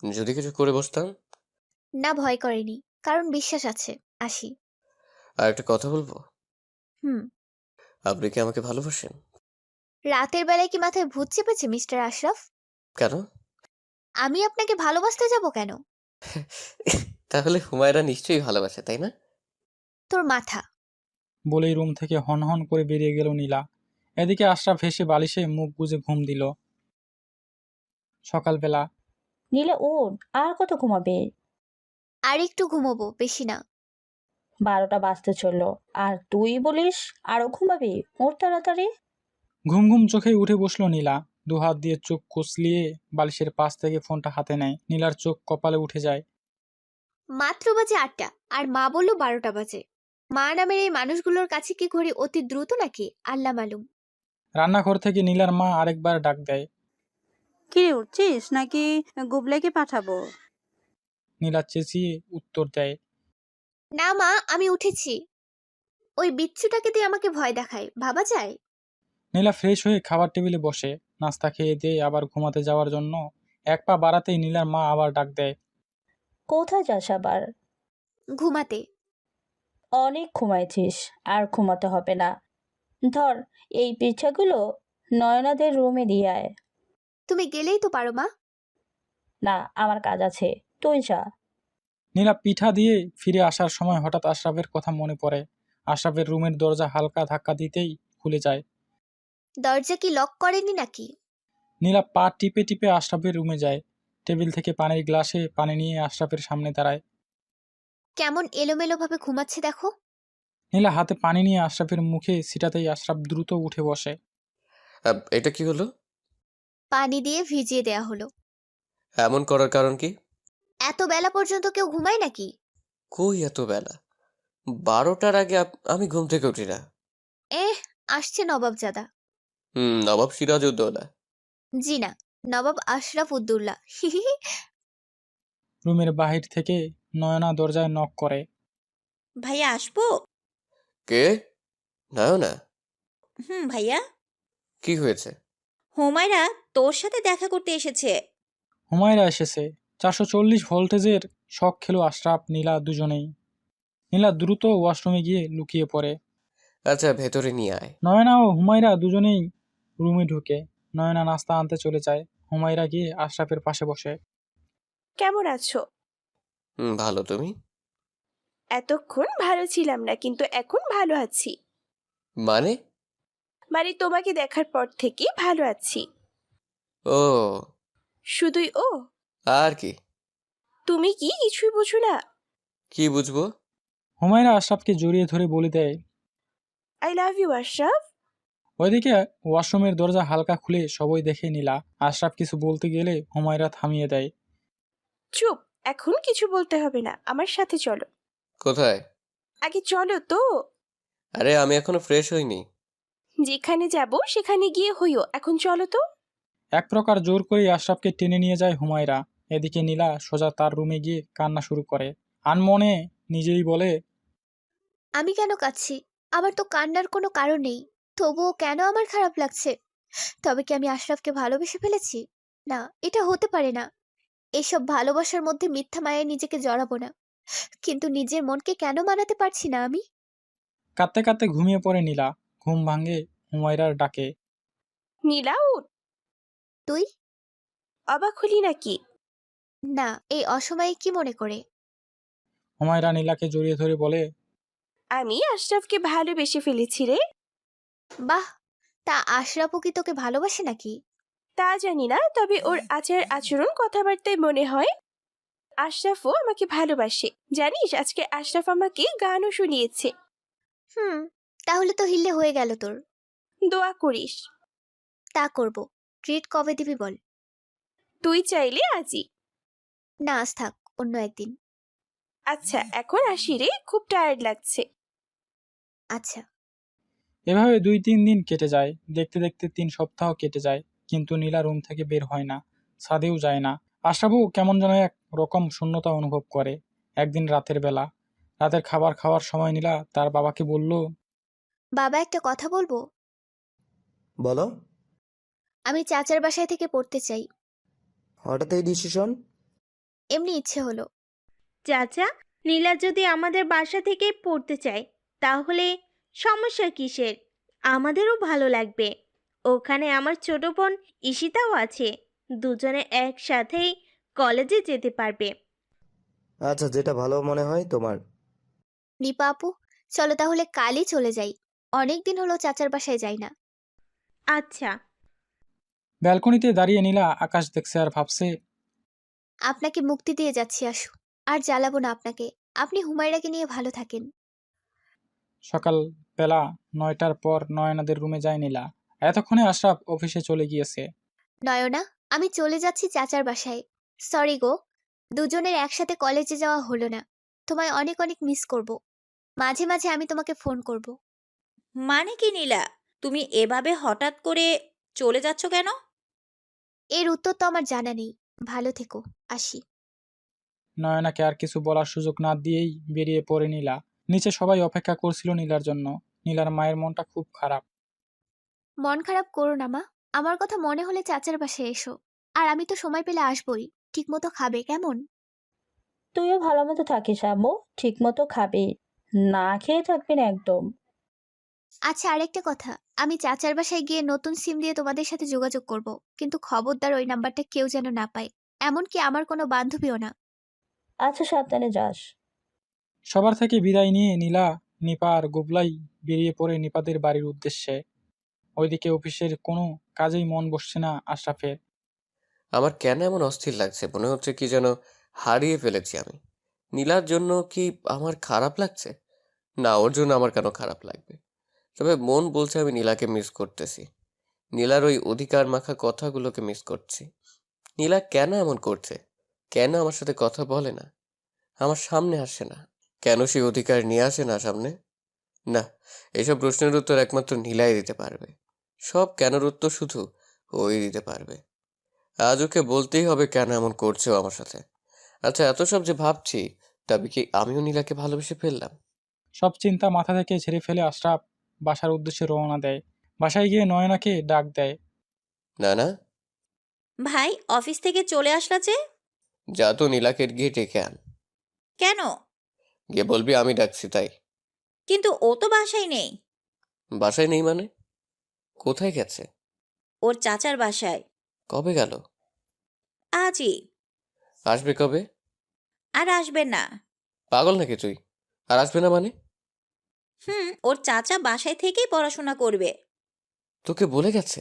যদি কিছু করে বসতাম। না, ভয় করেনি, কারণ বিশ্বাস আছে। আসি। আর একটা কথা বলবো, হুম। আপনি কি আমাকে ভালোবাসেন? রাতের বেলায় কি মাথায় ভূত চেপেছে মিস্টার আশরাফ? কেন? আমি আপনাকে ভালোবাসতে যাব কেন? তাহলে হুমায়রা নিশ্চয়ই ভালোবাসে, তাই না? তোর মাথা। বলেই রুম থেকে হন হন করে বেরিয়ে গেল নীলা। এদিকে আশরাফ হেসে বালিশে মুখ গুজে ঘুম দিল। সকালবেলা নীলা ওঠ, আর কত ঘুমাবে? আর একটু ঘুমোবো, বেশি না। 12টা বাজতে চললো, আর তুই বলিস আরো ঘুমাবি? ওর তাড়াতাড়ি। ঘুম ঘুম চোখে উঠে বসলো নীলা। দুহাত দিয়ে চোখ কসলিয়ে বালিশের পাশ থেকে ফোনটা হাতে নেয়। নীলার চোখ কপালে উঠে যায়। মাত্র বাজে 8টা, আর মা বলল 12টা বাজে। মা নামের এই মানুষগুলোর কাছে কি ঘড়ি অতি দ্রুত নাকি আল্লাহ মালুম। রান্নাঘর থেকে নীলার মা আরেকবার ডাক দেয়। কিরে, উঠছিস নাকি গুবলাইকে পাঠাবো? নীলা চেঁচিয়ে উত্তর দেয়। না মা, আমি উঠেছি। ওই বিচ্ছুটাকে দিয়ে আমাকে ভয় দেখায়, ভাবা যায়? নীলা ফ্রেশ হয়ে খাবার টেবিলে বসে। নাস্তা খেয়ে দিয়ে আবার ঘুমাতে যাওয়ার জন্য এক পা বাড়াতেই নীলার মা আবার ডাক দেয়। কোথায় যাস আবার? ঘুমাতে। অনেক ঘুমাইছিস, আর ঘুমাতে হবে না। ধর, এই পিঠাগুলো নয়নাদের রুমে দিয়ে আয়। তুমি গেলেই তো পারো মা। না, আমার কাজ আছে, তুই যা। নীলা পিঠা দিয়ে ফিরে আসার সময় হঠাৎ আশরাফের কথা মনে পড়ে। আশরাফের রুমের দরজা হালকা ধাক্কা দিতেই খুলে যায়। দরজা কি লক করেনি নাকি? নীলা পা টিপে টিপে আশরাফের রুমে যায়। টেবিল থেকে পানির গ্লাসে পানি নিয়ে আশরাফের সামনে দাঁড়ায়। কেমন এলোমেলো ভাবে ঘুমাচ্ছে দেখো। নীলা হাতে পানি নিয়ে আশরাফের মুখে ছিটাতেই আশরাফ দ্রুত উঠে বসে। এটা কি হলো? পানি দিয়ে ভিজিয়ে দেয়া হলো। এমন করার কারণ কি? এত বেলা পর্যন্ত কেউ ঘুমায় নাকি? কই এত বেলা? 12টার আগে আমি ঘুম থেকে উঠি না। আসছে নবাবজাদা। নবাব সিরাজউদ্দৌলা। জি না, নবাব আশরাফ উদ্দৌলা। রুমের বাহির থেকে নয়না দরজায় নক করে। ভাইয়া আসবো? কে? নয়না? ভাইয়া। কি হয়েছে? হুমায়রা তোর সাথে দেখা করতে এসেছে। হুমায়রা এসেছে। 440 ভোল্টেজের শক খেলো আশরাফ নীলা দুজনেই। নীলা দ্রুত ওয়াশরুমে গিয়ে লুকিয়ে পড়ে। আচ্ছা, ভেতরে নিয়ে আয়। নয়না ও হুমায়রা দুজনেই রুমে ঢুকে। নয়না নাস্তা আনতে চলে যায়। হুমায়রা গিয়ে আশরাফের পাশে বসে। কেমন আছো? ভালো, তুমি? এতক্ষণ ভালো ছিলাম না, কিন্তু এখন ভালো আছি। মানে? মানে তোমাকে দেখার পর থেকে ভালো আছি। ও, শুধুই ও? আর কি? তুমি কি কিছুই বুঝো না? কি বুঝবো? হুমায়রা আশরাফকে জড়িয়ে ধরে বলে দেয়। I love you Ashraf. ওইদিকে ওয়াশরুমের দরজা হালকা খুলে সবাই দেখে নীলা। আশরাফ কিছু বলতে গেলে হুমায়রা থামিয়ে দেয়। চুপ, এখন কিছু বলতে হবে না, আমার সাথে চলো। কোথায়? আগে চলো তো। আরে আমি এখনো ফ্রেশ হইনি। যেখানে যাব সেখানে গিয়ে হইও, এখন চলো তো। এক প্রকার জোর করে আশরাফকে টেনে নিয়ে যায় হুমায়রা। এদিকে নীলা সোজা তার রুমে গিয়ে কান্না শুরু করে। আনমনে নিজেই বলে। আমি কেন কাঁদছি? আমার তো কান্নার কোনো কারণ নেই, তবুও কেন আমার খারাপ লাগছে? তবে কি আমি আশরাফকে ভালোবেসে ফেলেছি? না, এটা হতে পারে না। এসব ভালোবাসার মধ্যে মিথ্যা মায়ায় নিজেকে জড়াবো না। কিন্তু নিজের মনকে কেন মানাতে পারছি না আমি? কাঁদতে কাঁদতে ঘুমিয়ে পড়ে নীলা। ঘুম ভাঙে হুমায়রার ডাকে। নীলা, উঠ। তুই? অবাক হলি নাকি? না, এই অসময়ে কি মনে করে? হুমায়রা নীলাকে জড়িয়ে ধরে বলে। আমি আশরাফকে ভালোবেসে ফেলেছি রে। বাহ, তা আশরাফও কি তোকে ভালোবাসে নাকি? তা জানি না, তবে ওর আচার আচরণ কথাবার্তায় মনে হয় আশরাফও আমাকে ভালোবাসে। জানিস, আজকে আশরাফ আমাকে গানও শুনিয়েছে। তাহলে তো হিল্লে হয়ে গেল তোর। দোয়া করিস। তা করব। ট্রিট কবে দিবি বল? তুই চাইলে আজই। না, আজ থাক, অন্য একদিন। আচ্ছা, এখন আসি রে, খুব টায়ার্ড লাগছে। আচ্ছা। এভাবে 2-3 দিন কেটে যায়। দেখতে দেখতে 3 সপ্তাহ কেটে যায়, কিন্তু নীলা রুম থেকে বের হয় না, ছাদেও যায় না। আশরাফও কেমন যেন এক রকম শূন্যতা অনুভব করে। একদিন রাতের বেলা, রাতের খাবার খাওয়ার সময় নীলা তার বাবাকে বলল, বাবা, একটা কথা বলবো? বলো। আমি চাচার বাসায় থেকে পড়তে চাই। হঠাৎ এই ডিসিশন? এমনি ইচ্ছে হলো। চাচা, নীলা যদি আমাদের বাসা থেকেই পড়তে চায় তাহলে সমস্যা কিসের? আমাদেরও ভালো লাগবে। ওখানে আমার ছোট বোন ঈশিতাও আছে। দুজনে একসাথেই কলেজে যেতে পারবে। আচ্ছা, যেটা ভালো মনে হয় তোমার। নিপা আপু, চলো তাহলে কালই চলে যাই। অনেক দিন হলো চাচার বাসায় যাই না। আচ্ছা। ব্যালকনিতে দাঁড়িয়ে নীলা আকাশ দেখছে আর ভাবছে, আপনাকে মুক্তি দিয়ে যাচ্ছি আশু। আর জ্বালাবো না আপনাকে। আপনি হুমায়রাকে নিয়ে ভালো থাকেন। সকাল বেলা 9টার পর নয়নাদের রুমে যায় নীলা। এতক্ষণে আশরাফ অফিসে চলে গিয়েছে। নয়না, আমি চলে যাচ্ছি চাচার বাসায়। সরি গো, দুজনের একসাথে কলেজে যাওয়া হলো না। তোমায় অনেক অনেক মিস করব। মাঝে মাঝে আমি তোমাকে ফোন করব। মানে কি নীলা, তুমি এভাবে হঠাৎ করে চলে যাচ্ছ কেন? এর উত্তর তো আমার জানা নেই। ভালো থেকো, আসি। নয়নাকে আর কিছু বলার সুযোগ না দিয়েই বেরিয়ে পড়ে নীলা। নিচে সবাই অপেক্ষা করছিল নীলার জন্য। নীলার মায়ের মনটা খুব খারাপ। মন খারাপ করো না মা। আমার কথা মনে হলে চাচার বাসায় এসো। আর আমি তো সময় পেলে আসবই। ঠিকমতো খাবে কেমন? তুইও ভালো মতো থাকিস আম্মু, ঠিক মতো খাবি, না খেয়ে থাকবি না একদম। আচ্ছা, আরেকটা কথা। আমি চাচার বাসায় গিয়ে নতুন সিম দিয়ে তোমাদের সাথে যোগাযোগ করব। কিন্তু খবরদার ওই নাম্বারটা কেউ যেন না পায়। এমনকি আমার কোনো বান্ধবীও না। আচ্ছা, সাবধানে যাস। সবার থেকে বিদায় নিয়ে নীলা, নিপা আর গুবলাই বেরিয়ে পড়ে নিপাদের বাড়ির উদ্দেশ্যে। ওইদিকে অফিসের কোনো কাজেই মন বসছে না আশরাফের। আমার কেন এমন অস্থির লাগছে, মনে হচ্ছে কি যেন হারিয়ে ফেলেছি আমি। নীলার জন্য কি আমার খারাপ লাগছে? না, ওর জন্য আমার কেন খারাপ লাগবে? তবে মন বলছে আমি নীলাকে মিস করতেছি। নীলার ওই অধিকার মাখা কথাগুলোকে মিস করছি। নীলা কেন এমন করছে? কেন আমার সাথে কথা বলে না, আমার সামনে আসে না? কেন সেই অধিকার নিয়ে আসে না সামনে? না, এসব প্রশ্নের উত্তর একমাত্র নীলাই দিতে পারবে। সব কেনর উত্তর শুধু ওই দিতে পারবে। আজ ওকে বলতেই হবে কেন এমন করছে ও আমার সাথে। আচ্ছা, এত সব যে ভাবছি, তবে কি আমিও নীলাকে ভালোবেসে ফেললাম? সব চিন্তা মাথা থেকে ঝেড়ে ফেলে আশরাফ বাসার উদ্দেশ্যে রওনা দেয়। বাসায় গিয়ে নয়নাকে ডাক দেয়। না না, ভাই, অফিস থেকে চলে আসলা যে? যা তো নীলাকে গিয়ে ডেকে আন। কেন? গিয়ে বলবি আমি ডাকছি তাই। কিন্তু ও তো বাসায় নেই। বাসায় নেই মানে? কোথায় গেছে? ওর চাচার বাসায়। কবে গেল? আজই। আসবে কবে? আর আসবে না। পাগল নাকি তুই? আর আসবে না মানে? ওর চাচা বাসায় থেকেই পড়াশোনা করবে। তোকে বলে গেছে?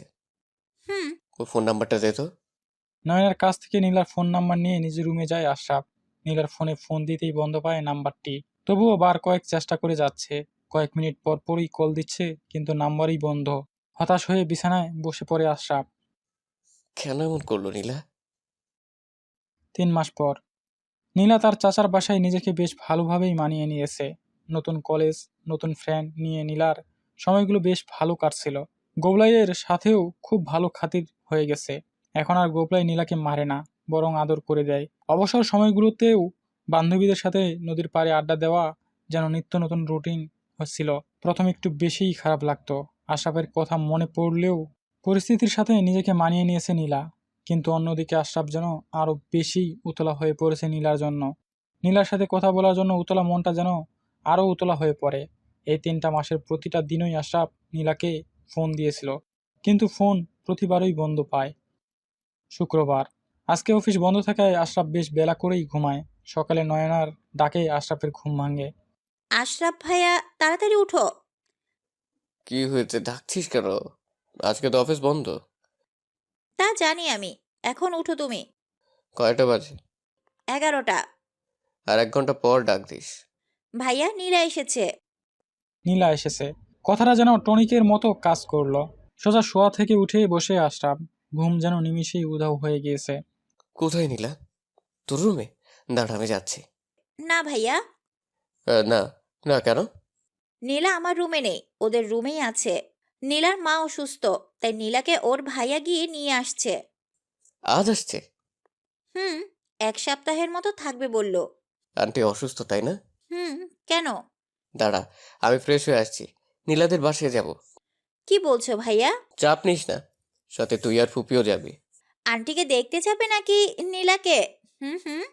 হুম। ওর ফোন নাম্বারটা দে তো। নয়নার কাছ থেকে নীলার ফোন নাম্বার নিয়ে নিজের রুমে যায় আশরাফ। নীলার ফোনে ফোন দিতেই বন্ধ পায় নাম্বারটি। তবুও বার কয়েক চেষ্টা করে যাচ্ছে। কয়েক মিনিট পর পরই কল দিচ্ছে, কিন্তু নাম্বারই বন্ধ। হতাশ হয়ে বিছানায় বসে পড়ে আশরাফ। কেন এমন করলো নীলা? 3 মাস পর নীলা তার চাচার বাসায় নিজেকে বেশ ভালোভাবেই মানিয়ে নিয়েছে। নতুন কলেজ, নতুন ফ্রেন্ড নিয়ে নীলার সময়গুলো বেশ ভালো কাটছিল। গোবলাইয়ের সাথেও খুব ভালো খাতির হয়ে গেছে। এখন আর গোবলাই নীলাকে মারে না, বরং আদর করে দেয়। অবসর সময়গুলোতেও বান্ধবীদের সাথে নদীর পাড়ে আড্ডা দেওয়া যেন নিত্য নতুন রুটিন হচ্ছিল। প্রথমে একটু বেশিই খারাপ লাগতো। আশরাফের কথা মনে পড়লেও পরিস্থিতির সাথে নিজেকে মানিয়ে নিয়েছে নীলা। কিন্তু অন্যদিকে আশরাফ যেন আরো বেশি উতলা হয়ে পড়েছে নীলার জন্য। নীলার সাথে কথা বলার জন্য উতলা মনটা যেন আরো উতলা হয়ে পড়ে। এই 3টা মাসের প্রতিটা দিনই আশরাফ নীলাকে ফোন দিয়েছিল, কিন্তু ফোন প্রতিবারই বন্ধ পায়। শুক্রবার, আজকে অফিস বন্ধ থাকায় আশরাফ বেশ বেলা করেই ঘুমায়। সকালে নয়নার ডাকে আশরাফের ঘুম ভাঙে। আশরাফ ভাইয়া, তাড়াতাড়ি উঠো। কি হয়েছে, ডাকছিস কেন? আজকে তো অফিস বন্ধ। তা জানি আমি। এখন উঠো তুমি। কয়টা বাজে? 11টা। আর 1 ঘন্টা পর ডাক দিস। ভাইয়া, নীরা এসেছে। নীলা এসেছে, কথাটা যেন টনিকের মতো কাজ করলো। সোজা শোয়া থেকে উঠে বসে আশরাফ। ঘুম যেন নিমিষেই উধাও হয়ে গিয়েছে। কোথায় নীলা? তোর রুমে? দাঁড়া, আমি যাচ্ছি। না ভাইয়া। না, না কেন? নীলা আমার রুমে নেই, ওদের রুমেই আছে। নীলার মা অসুস্থ, তাই নীলাকে ওর ভাইয়া গিয়ে নিয়ে আসছে। আজ আসছে? হুম, 1 সপ্তাহের মতো থাকবে বলল। আন্টি অসুস্থ তাই না? হুম, কেন? দাঁড়া, আমি ফ্রেশ হয়ে আসছি, নীলাদের বাসায় যাব। কি বলছো ভাইয়া? চাপ নিস না, সাথে তুই আর ফুপিও যাবি। আন্টিকে দেখতে যাবে নাকি নীলাকে? হুম হুম।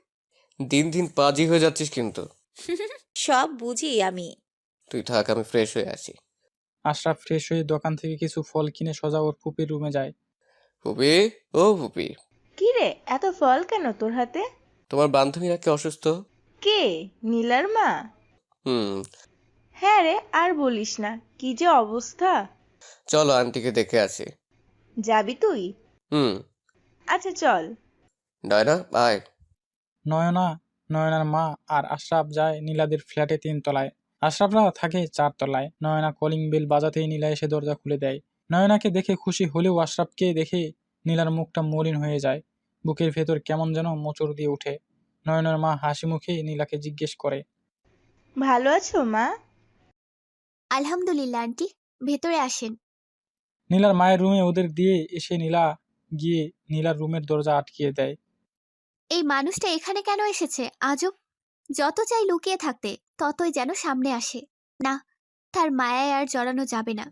দিন দিন পাজি হয়ে যাচ্ছিস কিন্তু। সব বুঝি আমি। তুই থাক, আমি ফ্রেশ হয়ে আসি। আশরাফ ফ্রেশ হয়ে দোকান থেকে কিছু ফল কিনে সোজা ওর ফুপির রুমে যায়। ফুপি, ও ফুপি, কি রে, এত ফল কেন তোর হাতে? তোমার বান্ধবীরা কে অসুস্থ? কে? নীলার মা? হুম। হ্যাঁ রে, আর বলিস না, কি যে অবস্থা। চলো আন্টিকে দেখে আসি। যাবি তুই? হুম। আচ্ছা চল। ডায়না আয়। নয়না, নয়নার মা আর আশরাফ যায় নীলাদের ফ্ল্যাটে 3 তলায়। আশরাফরা থাকে 4 তলায়। নয়না কলিং বেল বাজাতেই নীলা এসে দরজা খুলে দেয়। নয়নাকে দেখে খুশি হলেও আশরাফকে দেখে নীলার মুখটা মলিন হয়ে যায়। বুকের ভেতর কেমন যেন মোচড় দিয়ে ওঠে। নয়নার মা হাসি মুখে নীলাকে জিজ্ঞেস করে, ভালো আছো মা? আলহামদুলিল্লাহ আন্টি, ভেতরে আসেন। নীলার মায়ের রুমে ওদের দিয়ে এসে নীলা গিয়ে নীলার রুমের দরজা আটকিয়ে দেয়। এই মানুষটা এখানে কেন এসেছে আজব। যত চাই লুকিয়ে থাকতে, ততই যেন সামনে আসে। না, তার মায়ায় আর জড়ানো যাবে না।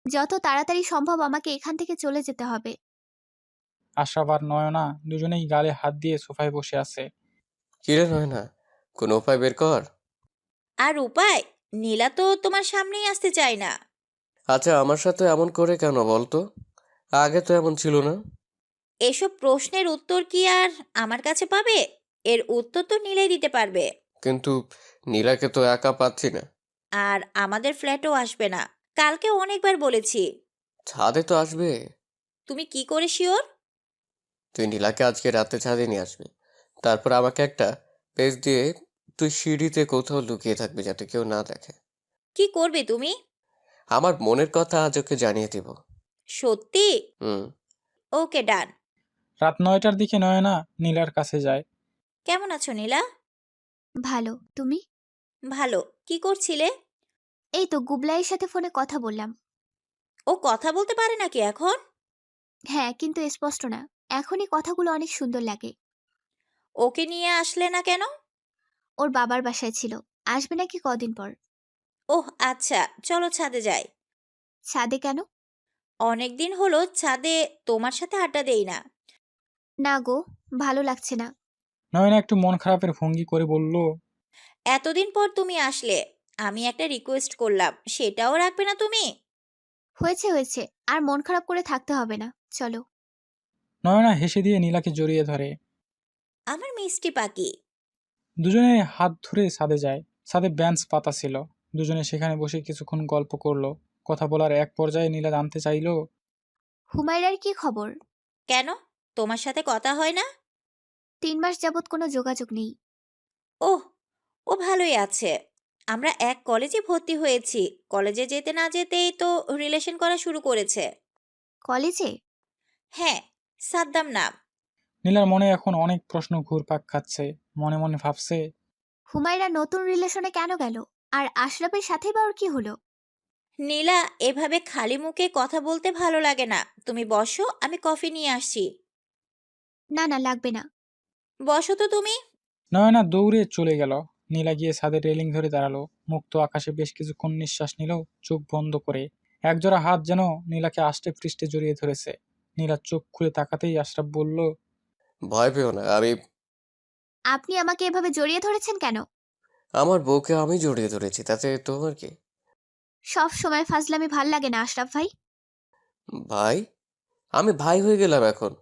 যত তাড়াতাড়ি সম্ভব আমাকে এখান থেকে চলে যেতে হবে। আশরাফ আর নয়না দুজনেই গালে হাত দিয়ে সোফায় বসে আছে। কিরে নয়না, কোনো উপায় বের কর। আর উপায়? নীলা তো তোমার সামনেই আসতে চায় না। আচ্ছা, আমার সাথে এমন করে কেন বলতো? আগে তো এমন ছিল না। এসব প্রশ্নের উত্তর কি আর আমার কাছে পাবে? এর উত্তর তো নীলাই দিতে পারবে। কিন্তু নীলাকে তো একা পাচ্ছি না। আর আমাদের ফ্ল্যাটও আসবে না, কালকে অনেকবার বলেছি। ছাদে তো আসবে। তুমি কি করে শিওর? তুই নীলাকে আজকে রাতে ছাদে নিয়ে আসবি, তারপর আমাকে একটা পেজ দিয়ে তুই সিঁড়িতে কোথাও লুকিয়ে থাকবি যাতে কেউ না দেখে। কি করবে তুমি? আমার মনের কথা আজ ওকে জানিয়ে দিব। সত্যি? হুম। ওকে, ডান। রাত 9টার দিকে নয়না নীলার কাছে যায়। কেমন আছো নীলা? ভালো, তুমি? ভালো। কি করছিলে? এই তো গুবলাইয়ের সাথে ফোনে কথা বললাম। ও কথা বলতে পারে নাকি এখন? হ্যাঁ, কিন্তু স্পষ্ট না। এখনই কথাগুলো অনেক সুন্দর লাগে। ওকে নিয়ে আসলে না কেন? ওর বাবার বাসায় ছিল, আসবে নাকি কদিন পর। ওহ আচ্ছা, চলো ছাদে যাই। ছাদে কেন? অনেকদিন হলো ছাদে তোমার সাথে আড্ডা দেই না। না গো, ভালো লাগছে না। নয়না একটু মন খারাপের ভঙ্গি করে বলল, এতদিন পর তুমি আসলে, আমি একটা রিকোয়েস্ট করলাম, সেটাও রাখবে না তুমি? হয়েছে হয়েছে, আর মন খারাপ করে থাকতে হবে না, চলো। নয়না হেসে দিয়ে নীলাকে জড়িয়ে ধরে। আমার মিষ্টি পাখি। দুজনে হাত ধরে ছাদে যায়। ছাদে বেঞ্চ পাতা ছিল। দুজনে সেখানে বসে কিছুক্ষণ গল্প করলো। কথা বলার এক পর্যায়ে নীলা জানতে চাইল, হুমায়রার কি খবর? কেন, তোমার সাথে কথা হয় না? 3 মাস যাবৎ কোনো যোগাযোগ নেই। ওহ, ও ভালোই আছে। আমরা এক কলেজে ভর্তি হয়েছি, কলেজে যেতে না যেতেই তো রিলেশন করা শুরু করেছে। কলেজে? হ্যাঁ, সাদ্দাম নাম। নীলার মনে এখন অনেক প্রশ্ন ঘুরপাক খাচ্ছে। মনে মনে ভাবছে, হুমায়রা নতুন রিলেশনে কেন গেল? আর আশরাফের সাথে বা ওর কি হলো? নীলা, এভাবে খালি মুখে কথা বলতে ভালো লাগে না। তুমি বসো, আমি কফি নিয়ে আসছি। না না, লাগবে না। বসো তো তুমি। নয়না দৌড়ে চলে গেল। নীলা গিয়ে ছাদের রেলিং ধরে দাঁড়ালো। মুক্ত আকাশে বেশ কিছুক্ষণ নিঃশ্বাস নিল চোখ বন্ধ করে। একজোড়া হাত যেন নীলাকে আষ্টে পৃষ্ঠে জড়িয়ে ধরেছে। নীলা চোখ খুলে তাকাতেই আশরাফ বলল, ভয় পেও না, আপনি আমাকে এভাবে জড়িয়ে ধরেছেন কেন? আমার বউকে আমি জড়িয়ে ধরেছি, তাতে তোমার কি? সব সময় ফাজলামি ভাল লাগে না আশরাফ ভাই। ভাই? আমি ভাই হয়ে গেলাম এখন?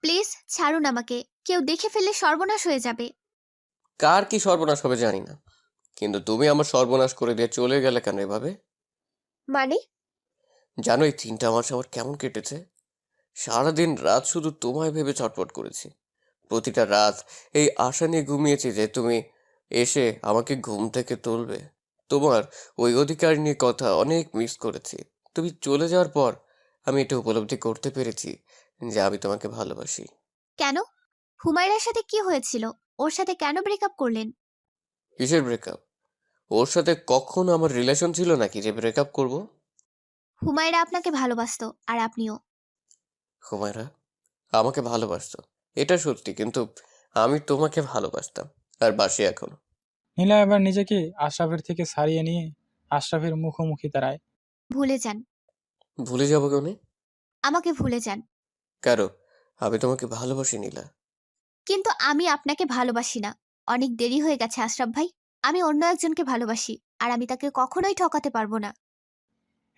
প্লিজ ছাড়ুন আমাকে, কেউ দেখে ফেললে সর্বনাশ হয়ে যাবে। কার কি সর্বনাশ হবে জানি না, কিন্তু তুমি আমার সর্বনাশ করে দিয়ে চলে গেলে কেন এভাবে? মানে? জানো এই 3টা মাস আমার কেমন কেটেছে? সারাদিন রাত শুধু তোমায় ভেবে ছটফট করেছি। প্রতিটা রাত এই আশা নিয়ে ঘুমিয়েছি যে তুমি এসে আমাকে ঘুম থেকে তুলবে। তোমার ওই অধিকার নিয়ে কথা অনেক মিস করেছি। তুমি চলে যাওয়ার পর আমি এটা উপলব্ধি করতে পেরেছি যে আমি তোমাকে ভালোবাসি। কেন? হুমায়রার সাথে কি হয়েছিল? ওর সাথে কেন ব্রেকআপ করলেন? কিসের ব্রেকআপ? ওর সাথে কখনো আমার রিলেশন ছিল নাকি যে ব্রেকআপ করব? হুমায়রা আপনাকে ভালোবাসতো আর আপনিও। হুমায়রা আমাকে ভালোবাসতো, এটা সত্যি, কিন্তু আমি তোমাকে ভালোবাসতাম আর বাসি এখনো। নীলা এবার নিজেকে আশরাফের থেকে ছাড়িয়ে নিয়ে আশরাফের মুখোমুখি দাঁড়ায়। ভুলে যান, ভুলে যাবো কেন? আমাকে ভুলে যান। কারো আমি তোমাকে ভালোবাসি নীলা। কিন্তু আমি আপনাকে ভালোবাসি না। অনেক দেরি হয়ে গেছে আশরাফ ভাই। আমি অন্য একজনকে ভালোবাসি আর আমি তাকে কখনোই ঠকাতে পারবো না।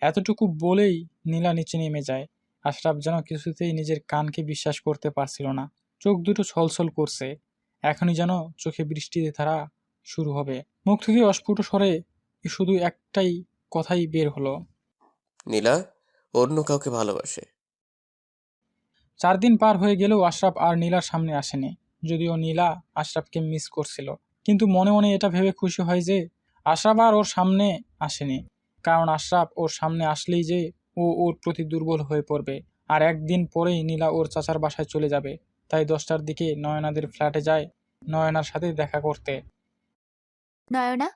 এতটুকু বলেই নীলা নিচে নেমে যায়। আশরাফ যেন কিছুতেই নিজের কানকে বিশ্বাস করতে পারছিল না। চোখ দুটো ছলছল করছে। এখনই যেন চোখে বৃষ্টির ধারা শুরু হবে। মুখ থেকে অস্ফুট স্বরে শুধু একটাই কথাই বের হলো। নীলা অন্য কাউকে ভালোবাসে। 4 দিন পার হয়ে গেলেও আশরাফ আর নীলার সামনে আসেনি। যদিও নীলা আশরাফকে মিস করছিল, কিন্তু মনে মনে এটা ভেবে খুশি হয় যে আশরাফ আর ওর সামনে আসেনি। কারণ আশরাফ ওর সামনে আসলেই যে ও ওর প্রতি দুর্বল হয়ে পড়বে। আর একদিন পরেই নীলা ওর চাচার বাসায় চলে যাবে। তাই 10টার দিকে নয়নাদের ফ্ল্যাটে যায় নয়নার সাথে দেখা করতে। নয়না,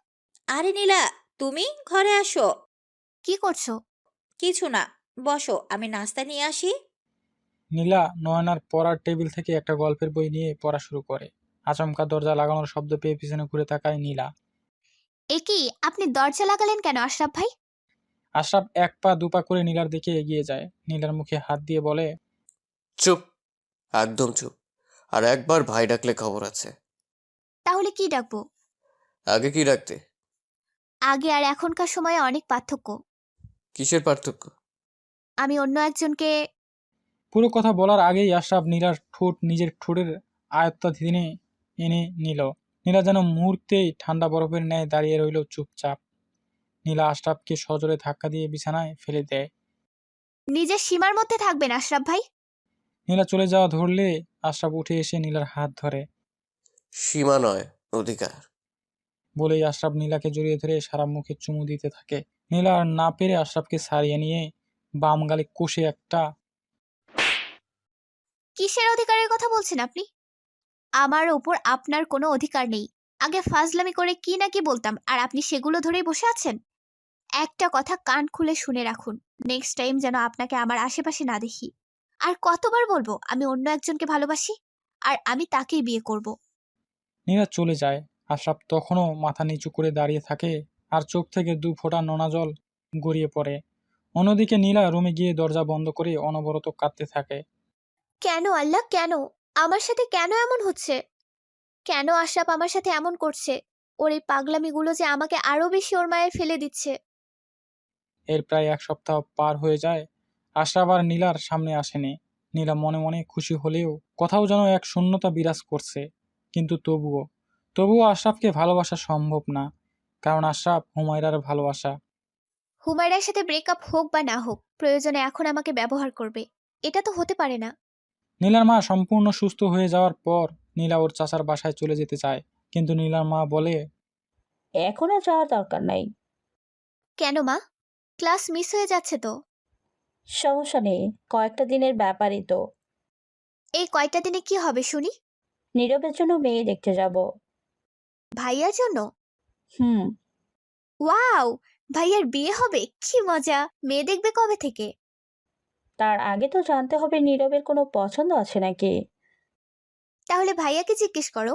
আরে নীলা, তুমি ঘরে আসো। কি করছো? কিছু না, বসো, আমি নাস্তা নিয়ে আসি। নীলা নয়নার পড়ার টেবিল থেকে একটা গল্পের বই নিয়ে পড়া শুরু করে। আচমকা দরজা লাগানোর শব্দ পেয়ে পিছনে ঘুরে তাকায় নীলা। এ কি, আপনি দরজা লাগালেন কেন আশরাফ ভাই? আশরাফ 1 পা 2 পা করে নীলার দিকে এগিয়ে যায়। নীলার মুখে হাত দিয়ে বলে, চুপ, একদম চুপ। আর একবার ভাই ডাকলে খবর আছে। তাহলে কি ডাকবো? আগে কি ডাকতে? আগে আর এখনকার সময়ে অনেক পার্থক্য। কিসের পার্থক্য? আমি অন্য একজনকে। পুরো কথা বলার আগেই আশরাফ নীলার ঠোঁট নিজের ঠোঁটের আয়ত্তাধীনে এনে নিল। নীলা যেন মুহূর্তেই ঠান্ডা বরফের ন্যায় দাঁড়িয়ে রইল চুপচাপ। নীলা আশরাফকে সজোরে ধাক্কা দিয়ে বিছানায় ফেলে দেয়। নিজের সীমার মধ্যে থাকবেন আশরাফ ভাই। নীলা চলে যাওয়া ধরলে আশরাফ উঠে এসে নীলার হাত ধরে। সীমা নয়, অধিকার। বলেই আশরাফ নীলাকে জড়িয়ে ধরে সারা মুখে চুমু দিতে থাকে। নীলা আর না পেরে আশরাফকে ছাড়িয়ে নিয়ে বাম গালে কষে একটা। কিসের অধিকারের কথা বলছেন আপনি? আমার ওপর আপনার কোনো অধিকার নেই। আগে ফাজলামি করে কি না কি বলতাম, আর আপনি সেগুলো ধরেই বসে আছেন। একটা কথা কান খুলে শুনে রাখুন, নেক্সট টাইম যেন আপনাকে আমার আশেপাশে না দেখি। আর কতবার বলবো আমি অন্য একজনকে ভালোবাসি, আর আমি তাকেই বিয়ে করব। নীলা চলে যায়। আশরাফ তখনও মাথা নিচু করে দাঁড়িয়ে থাকে, আর চোখ থেকে 2 ফোঁটা নোনা জল গড়িয়ে পড়ে। অন্যদিকে নীলা রুমে গিয়ে দরজা বন্ধ করে অনবরত কাঁদতে থাকে। কেন আল্লাহ, কেন আমার সাথে কেন এমন হচ্ছে? কেন আশরাফ আমার সাথে এমন করছে? ওর এই পাগলামিগুলো যে আমাকে আরো বেশি ওর মায়ে ফেলে দিচ্ছে। এর প্রায় 1 সপ্তাহ পার হয়ে যায়। আশরাফ আর নীলার সামনে আসেনি। নীলা মনে মনে খুশি হলেও কোথাও যেন এক শূন্যতা বিরাজ করছে। কিন্তু তবুও আশরাফকে ভালোবাসা সম্ভব না, কারণ আশরাফ হুমায়রার ভালোবাসা। হুমায়রার সাথে ব্রেকআপ হোক বা না হোক, প্রয়োজনে এখন আমাকে ব্যবহার করবে। এটা তো হতে পারে না। নীলার মা সম্পূর্ণ সুস্থ হয়ে যাওয়ার পর নীলা ওর চাচার বাসায় চলে যেতে চায়, কিন্তু নীলার মা বলে, এখন আর যাওয়ার দরকার নাই। কেন মা? ক্লাস মিস হয়ে যাচ্ছে তো। সমস্যা নেই, কয়েকটা দিনের ব্যাপারই তো। এই কয়টা দিনে কি হবে শুনি? নীরবের জন্য মেয়ে দেখতে যাব। ভাইয়ার জন্য? হুম। ওয়াও, ভাইয়ার বিয়ে হবে, কি মজা! মেয়ে দেখবে কবে থেকে? তার আগে তো জানতে হবে নীরবের কোনো পছন্দ আছে নাকি। তাহলে ভাইয়াকে জিজ্ঞেস করো।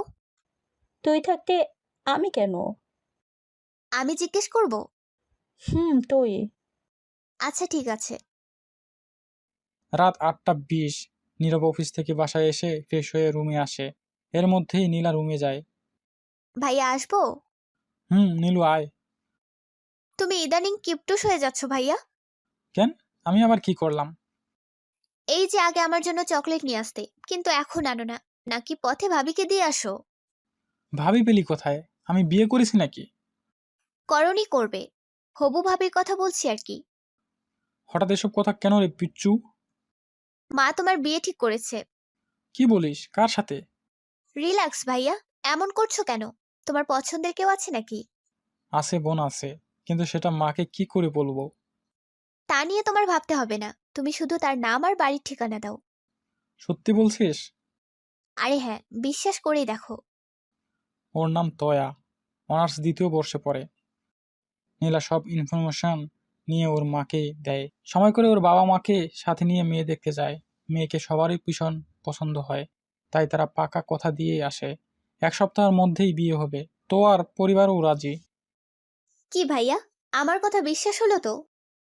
তুই থাকতে আমি কেন? আমি জিজ্ঞেস করব? তুই। আচ্ছা ঠিক আছে। রাত 8টা 20। নীরব অফিস থেকে বাসায় এসে ফ্রেশ হয়ে রুমে আসে। এর মধ্যেই নীলা রুমে যায়। ভাইয়া আসবো? নীলু আয়। তুমি ইদানিং কিপটুস হয়ে যাচ্ছ ভাইয়া। কেন? আমি আবার কি করলাম? এই যে আগে আমার জন্য চকলেট নিয়ে আসতে, কিন্তু এখন আনো না। নাকি পথে ভাবিকে দিয়ে আসো? ভাবি পেলি কোথায়? আমি বিয়ে করেছি নাকি? করনি, করবে। হবু ভাবির কথা বলছি আর কি। হঠাৎ এসব কথা কেন রে পিচ্চু? মা তোমার বিয়ে ঠিক করেছে। কি বলিস? কার সাথে? রিল্যাক্স ভাইয়া, এমন করছো কেন? তোমার পছন্দের কেউ আছে নাকি? আছে, বোন আছে, কিন্তু সেটা মাকে কি করে বলবো? তা নিয়ে তোমার ভাবতে হবে না, তুমি শুধু তার নাম আর বাড়ির ঠিকানা দাও। সত্যি বলছিস? আরে হ্যাঁ, বিশ্বাস করেই দেখো। ওর নাম তয়া, অনার্স 2য় বর্ষে পড়ে। নীলা সব ইনফরমেশন নিয়ে ওর মাকে দেয়। সময় করে ওর বাবা মাকে সাথে নিয়ে মেয়ে দেখতে যায়। মেয়েকে সবারই ভীষণ পছন্দ হয়, তাই তারা পাকা কথা দিয়ে আসে 1 সপ্তাহের মধ্যেই বিয়ে হবে। তো আর পরিবারও রাজি। কি ভাইয়া, আমার কথা বিশ্বাস হলো তো?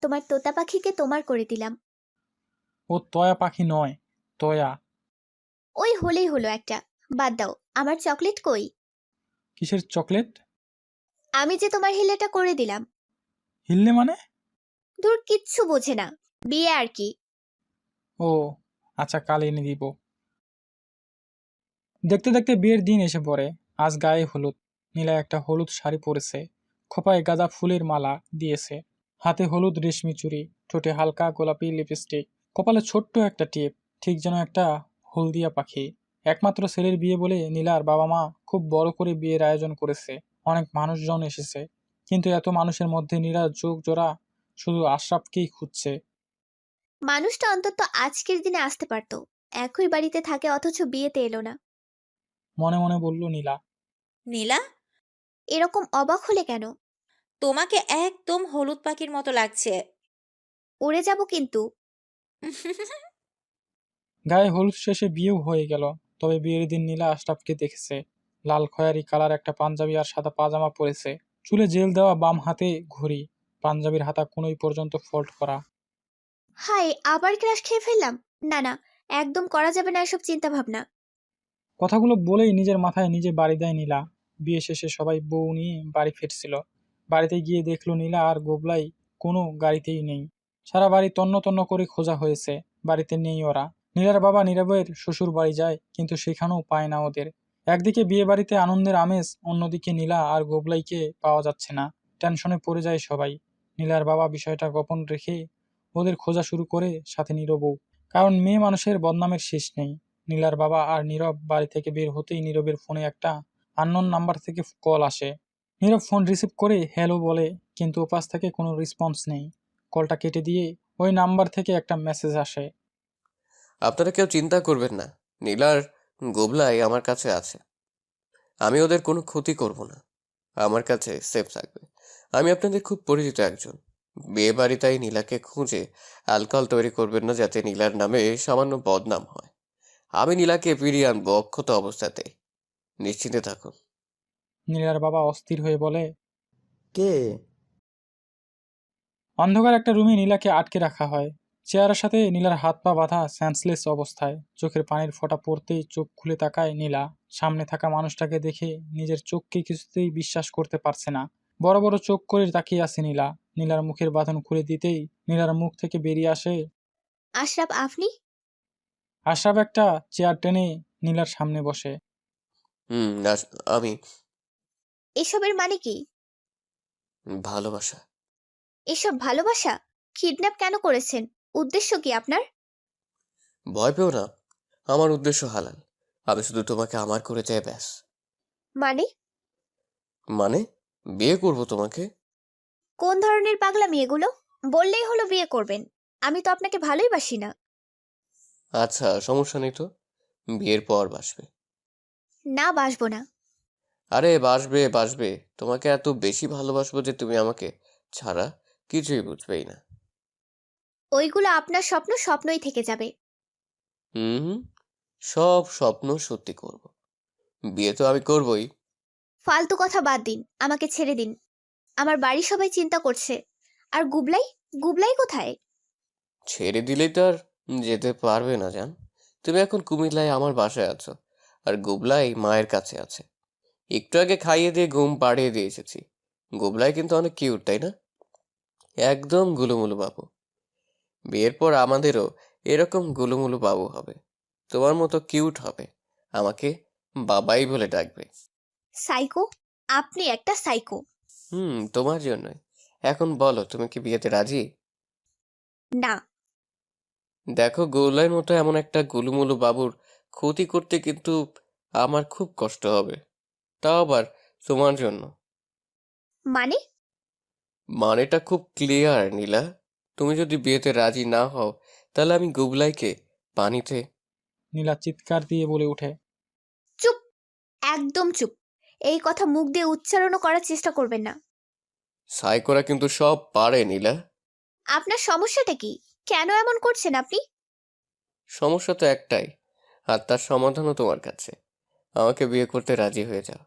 তোমার তোতা পাখিকে তোমার করে দিলাম। ও তয়া পাখি নয়, তয়া। ওই হলেই হলো একটা। বাদ দাও, আমার চকলেট কই? কিসের চকলেট? আমি যে তোমার হিলেটা করে দিলাম। হিললে মানে? ধুর, কিচ্ছু বোঝে না। বিয়ে আর কি। ও আচ্ছা, কাল এনে দিব। দেখতে দেখতে বিয়ের দিন এসে পড়ে। আজ গায়ে হলুদ। নীলা একটা হলুদ শাড়ি পরেছে, খোপায় গাঁদা ফুলের মালা দিয়েছে, হাতে হলুদ রেশমি চুড়ি, ঠোঁটে হালকা গোলাপি লিপস্টিক, কপালে ছোট্ট একটা টিপ, ঠিক যেন একটা হলদিয়া পাখি। একমাত্র ছেলের বিয়ে বলে নীলার বাবা মা খুব বড় করে বিয়ের আয়োজন করেছে। অনেক মানুষজন এসেছে, কিন্তু এত মানুষের মধ্যে নীলার চোখ জোড়া শুধু আশরাফকেই খুঁজছে। মানুষটা অন্তত আজকের দিনে আসতে পারতো। একই বাড়িতে থাকে অথচ বিয়েতে এলো না। মনে মনে বলল নীলা। নীলা, এরকম অবাক হলে কেন? তোমাকে একদম হলুদ পাখির মতো লাগছে। উড়ে যাব কিন্তু। গায়ে হলুদ শেষে বিয়েও হয়ে গেল। তবে বিয়ের দিন নীলা আশরাফকে দেখেছে। লাল খয়েরি কালার একটা পাঞ্জাবি আর সাদা পাজামা পরেছে, চুলে জেল দেওয়া, বাম হাতে ঘড়ি, পাঞ্জাবির হাতা কোনোই পর্যন্ত ফোল্ড করা। হাই, আবার ক্রাশ খেয়ে ফেললাম। না না, একদম করা যাবে না এসব চিন্তা ভাবনা। কথাগুলো বলেই নিজের মাথায় নিজে বাড়ি দেয় নীলা। বিয়ে শেষে সবাই বউ নিয়ে বাড়ি ফিরছিল। বাড়িতে গিয়ে দেখলো নীলা আর গোবলাই কোনো গাড়িতেই নেই। সারা বাড়ি তন্ন তন্ন করে খোঁজা হয়েছে, বাড়িতে নেই ওরা। নীলার বাবা নীরবের শ্বশুর বাড়ি যায়, কিন্তু সেখানেও পায় না ওদের। একদিকে বিয়ে বাড়িতে আনন্দের আমেজ, অন্যদিকে নীলা আর গোবলাইকে পাওয়া যাচ্ছে না। টেনশনে পড়ে যায় সবাই। নীলার বাবা বিষয়টা গোপন রেখে ওদের খোঁজা শুরু করে, সাথে নীরবও। কারণ মেয়ে মানুষের বদনামের শেষ নেই। নীলার বাবা আর নীরব বাড়ি থেকে বের হতেই নীরবের ফোনে একটা আননোন নাম্বার থেকে কল আসে। নীরব ফোন রিসিভ করে হ্যালো বলে, কিন্তু ওপাশ থেকে কোনো রেসপন্স নেই। কলটা কেটে দিয়ে ওই নাম্বার থেকে একটা মেসেজ আসে। আপনারা কেউ চিন্তা করবেন না, নীলার গোবলাই আমার কাছে আছে। আমি ওদের কোনো ক্ষতি করব না, আমার কাছে সেফ থাকবে। আমি আপনাদের খুব পরিচিত একজন। বিয়ে বাড়িটাই নীলাকে খুঁজে অ্যালকোহল তৈরি করবেন না, যাতে নীলার নামে সামান্য বদনাম হয়। আমি নীলাকে ফিরিয়ে আনবো অক্ষত অবস্থাতেই, নিশ্চিন্তে থাকুন। নীলার বাবা অস্থির হয়ে বলে। কে? অন্ধকার একটা রুমে নীলাকে আটকে রাখা হয়। চেয়ারের সাথে নীলার হাত পা বাঁধা, সেন্সলেস অবস্থায়। চোখের পানির ফোঁটা পড়তেই চোখ খুলে তাকায় নীলা। সামনে থাকা মানুষটাকে দেখে নিজের চোখকে কিছুতেই বিশ্বাস করতে পারছে না। বড় বড় চোখ করে তাকিয়ে আছে নীলা। নীলার মুখের বাঁধন খুলে দিতেই নীলার মুখ থেকে বেরিয়ে আসে। আশরাফ, আপনি? আশরাফ একটা চেয়ার টেনে নীলার সামনে বসে। আমি এসবের মানে কি? ভালোবাসা। এসব ভালোবাসা? কিডন্যাপ কেন করেছেন? উদ্দেশ্য কি আপনার? ভয় পেও না, আমার উদ্দেশ্য হালাল। আমি শুধু তোমাকে আমার করে চাই, ব্যাস। মানে? মানে বিয়ে করব তোমাকে। কোন ধরনের পাগলামি এগুলো? বললেই হলো বিয়ে করবেন। আমি তো আপনাকে ভালোই বাসি না। আচ্ছা, সমস্যা নেই তো, বিয়ের পর বাসবে। না, বাসবো না। আরে বাসবে বাসবে, তোমাকে এত বেশি ভালোবাসবো যে তুমি আমাকে ছাড়া কিছুই বুঝবেই না। ওইগুলো আপনার স্বপ্ন স্বপ্নই থেকে যাবে। হুম, সব স্বপ্ন সত্যি করব। বিয়ে তো আমি করবই। ফালতু কথা বাদ দিন, আমাকে ছেড়ে দিন। আমার বাড়ির সবাই চিন্তা করছে। আর গুবলাই? গুবলাই কোথায়? ছেড়ে দিলেই তো আর যেতে পারবে না জান। তুমি এখন কুমিল্লায় আমার বাসায় আছো, আর গুবলাই মায়ের কাছে আছে। একটু আগে খাইয়ে দিয়ে ঘুম পাড়িয়ে দিয়ে এসেছি। গুবলাই কিন্তু অনেক কিউট, তাই না? একদম গুলুমুলু বাবু। বিয়ের পর আমাদেরও এরকম গুলুমুলু বাবু হবে, তোমার মতো কিউট হবে। আমাকে বাবাই বলে ডাকবে। সাইকো, আপনি একটা সাইকো। তোমার জন্যই। এখন বলো, তুমি কি বিয়েতে রাজি? না। দেখো, গৌলাইয়ের মতো এমন একটা গুলুমুলু বাবুর ক্ষতি করতে কিন্তু আমার খুব কষ্ট হবে, তাও আবার তোমার জন্য। মানে? মানেটা খুব ক্লিয়ার নীলা। তুমি যদি বিয়েতে রাজি না হও, তাহলে আমি গুবলাইকে পানিতে। নীলা চিৎকার দিয়ে বলে ওঠে। চুপ, একদম চুপ। এই কথা মুখ দিয়ে উচ্চারণও করার চেষ্টা করবেন না। সাইকোরা কিন্তু সব পারে নীলা। আপনার সমস্যাটা কি? কেন এমন করছেন আপনি? সমস্যা তো একটাই, আর তার সমাধানও তোমার কাছে। আমাকে বিয়ে করতে রাজি হয়ে যাও।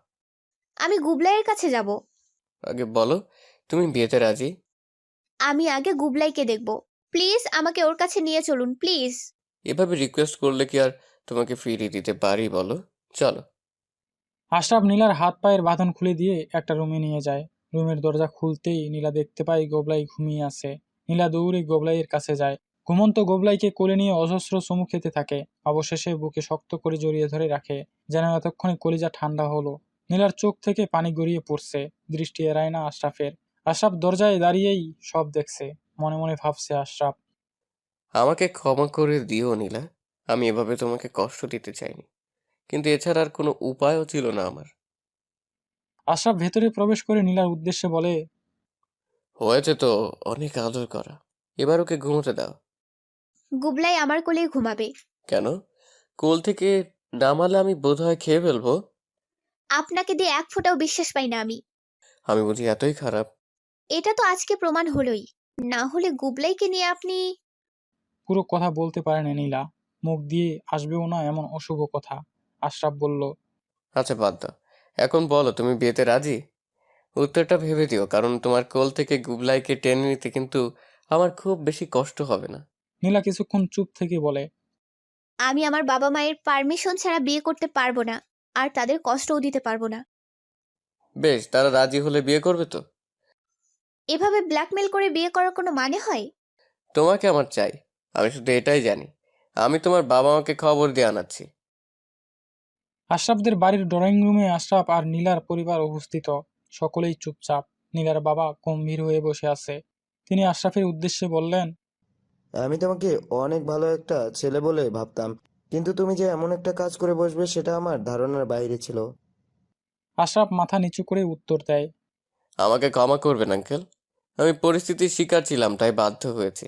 আমি গুবলাইয়ের কাছে যাব। আগে বলো, তুমি বিয়েতে রাজি? আমি আগে গুবলাইকে দেখব। প্লিজ আমাকে ওর কাছে নিয়ে চলুন, প্লিজ। এভাবে রিকোয়েস্ট করলে কি আর তোমাকে ফিরিয়ে দিতে পারি বলো? চলো। আশরাফ নীলার হাত পায়ের বাঁধন খুলে দিয়ে একটা রুমে নিয়ে যায়। রুমের দরজা খুলতেই নীলা দেখতে পায় গোবলাই ঘুমিয়ে আছে। নীলা দৌড়ে গোবলাইয়ের কাছে যায়। ঘুমন্ত গোবলাইকে কোলে নিয়ে অজস্র চুমু খেতে থাকে। অবশেষে বুকে শক্ত করে জড়িয়ে ধরে রাখে, যেন এতক্ষণে কলিজা ঠান্ডা হলো। নীলার চোখ থেকে পানি গড়িয়ে পড়ছে, দৃষ্টি এড়ায় না আশরাফের। আশরাফ দরজায় দাঁড়িয়েই সব দেখছে। মনে মনে ভাবছে আশরাফ। আমাকে ক্ষমা করে দিও নীলা, আমি এভাবে তোমাকে কষ্ট দিতে চাইনি, কিন্তু এছাড়া আর কোনো উপায়ও ছিল না আমার। আশরাফ ভেতরে প্রবেশ করে নীলার উদ্দেশ্যে বলে, হয়েছে তো অনেক আদর করা, এবার ওকে ঘুমোতে দাও। গুবলাই আমার কোলেই ঘুমাবে। কেন? কোল থেকে নামালে আমি বোধহয় খেয়ে ফেলবো। আপনাকে দিয়ে এক ফোঁটাও বিশ্বাস পাই না আমি। আমি বুঝি এতই খারাপ? এটা তো আজকে প্রমাণ হলোই। না হলে গুবলাইকে নিয়ে আপনি... পুরো কথা বলতে পারে না নীলা, মুখ দিয়ে আসবেও না এমন অশুভ কথা। আশরাফ বলল, আচ্ছা বাদ দাও, এখন বলো তুমি বিয়েতে রাজি? উত্তরটা ভেবে দিও, কারণ তোমার কোল থেকে গুবলাইকে টেনে নিতে কিন্তু আমার খুব বেশি কষ্ট হবে না। নীলা কিছুক্ষণ চুপ থেকে বলে, আমি আমার বাবা মায়ের পারমিশন ছাড়া বিয়ে করতে পারবো না, আর তাদের কষ্টও দিতে পারবো না। বেশ, তারা রাজি হলে বিয়ে করবে তো? এভাবে ব্ল্যাকমেল করে বিয়ে করার কোনো মানে হয়? তোমাকে আমার চাই, আমি শুধু এটাই জানি। আমি তোমার বাবা মাকে খবর দিয়ে আনাচ্ছি। আশরাফদের বাড়ির ড্রয়িং রুমে আশরাফ আর নীলার পরিবার উপস্থিত। সকলেই চুপচাপ। নীলার বাবা গম্ভীর হয়ে বসে আছে। তিনি আশরাফের উদ্দেশ্যে বললেন, আমি তোমাকে অনেক ভালো একটা ছেলে বলে ভাবতাম, কিন্তু তুমি যে এমন একটা কাজ করে বসবে সেটা আমার ধারণার বাইরে ছিল। আশরাফ মাথা নিচু করে উত্তর দেয়, আমাকে ক্ষমা করবেন আঙ্কেল, আমি পরিস্থিতির শিকার ছিলাম তাই বাধ্য হয়েছি।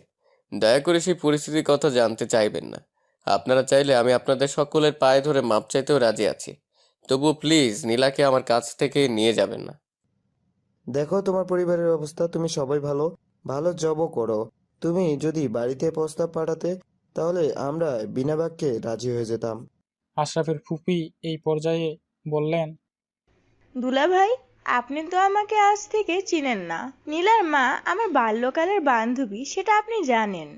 দয়া করে সেই পরিস্থিতির কথা জানতে চাইবেন না। আপনারা চাইলে আমি আপনাদের সকলের পায়ে ধরে মাপ চাইতেও রাজি আছি। তবুও প্লিজ নীলাকে আমার কাছ থেকে নিয়ে যাবেন না। দেখো তোমার পরিবারের অবস্থা, তুমি সবাই ভালো ভালো জবও করো। তুমি যদি বাড়িতে প্রস্তাব পাঠাতে তাহলে আমরা বিনা বাক্যে রাজি হয়ে যেতাম। আশরাফের ফুপি এই পর্যায়ে বললেন, দুলা ভাই, আপনি তো আমাকে আজ থেকে চিনেন না। নীলার মা আমার বাল্যকালের বান্ধবী, সেটা আপনি জানেন।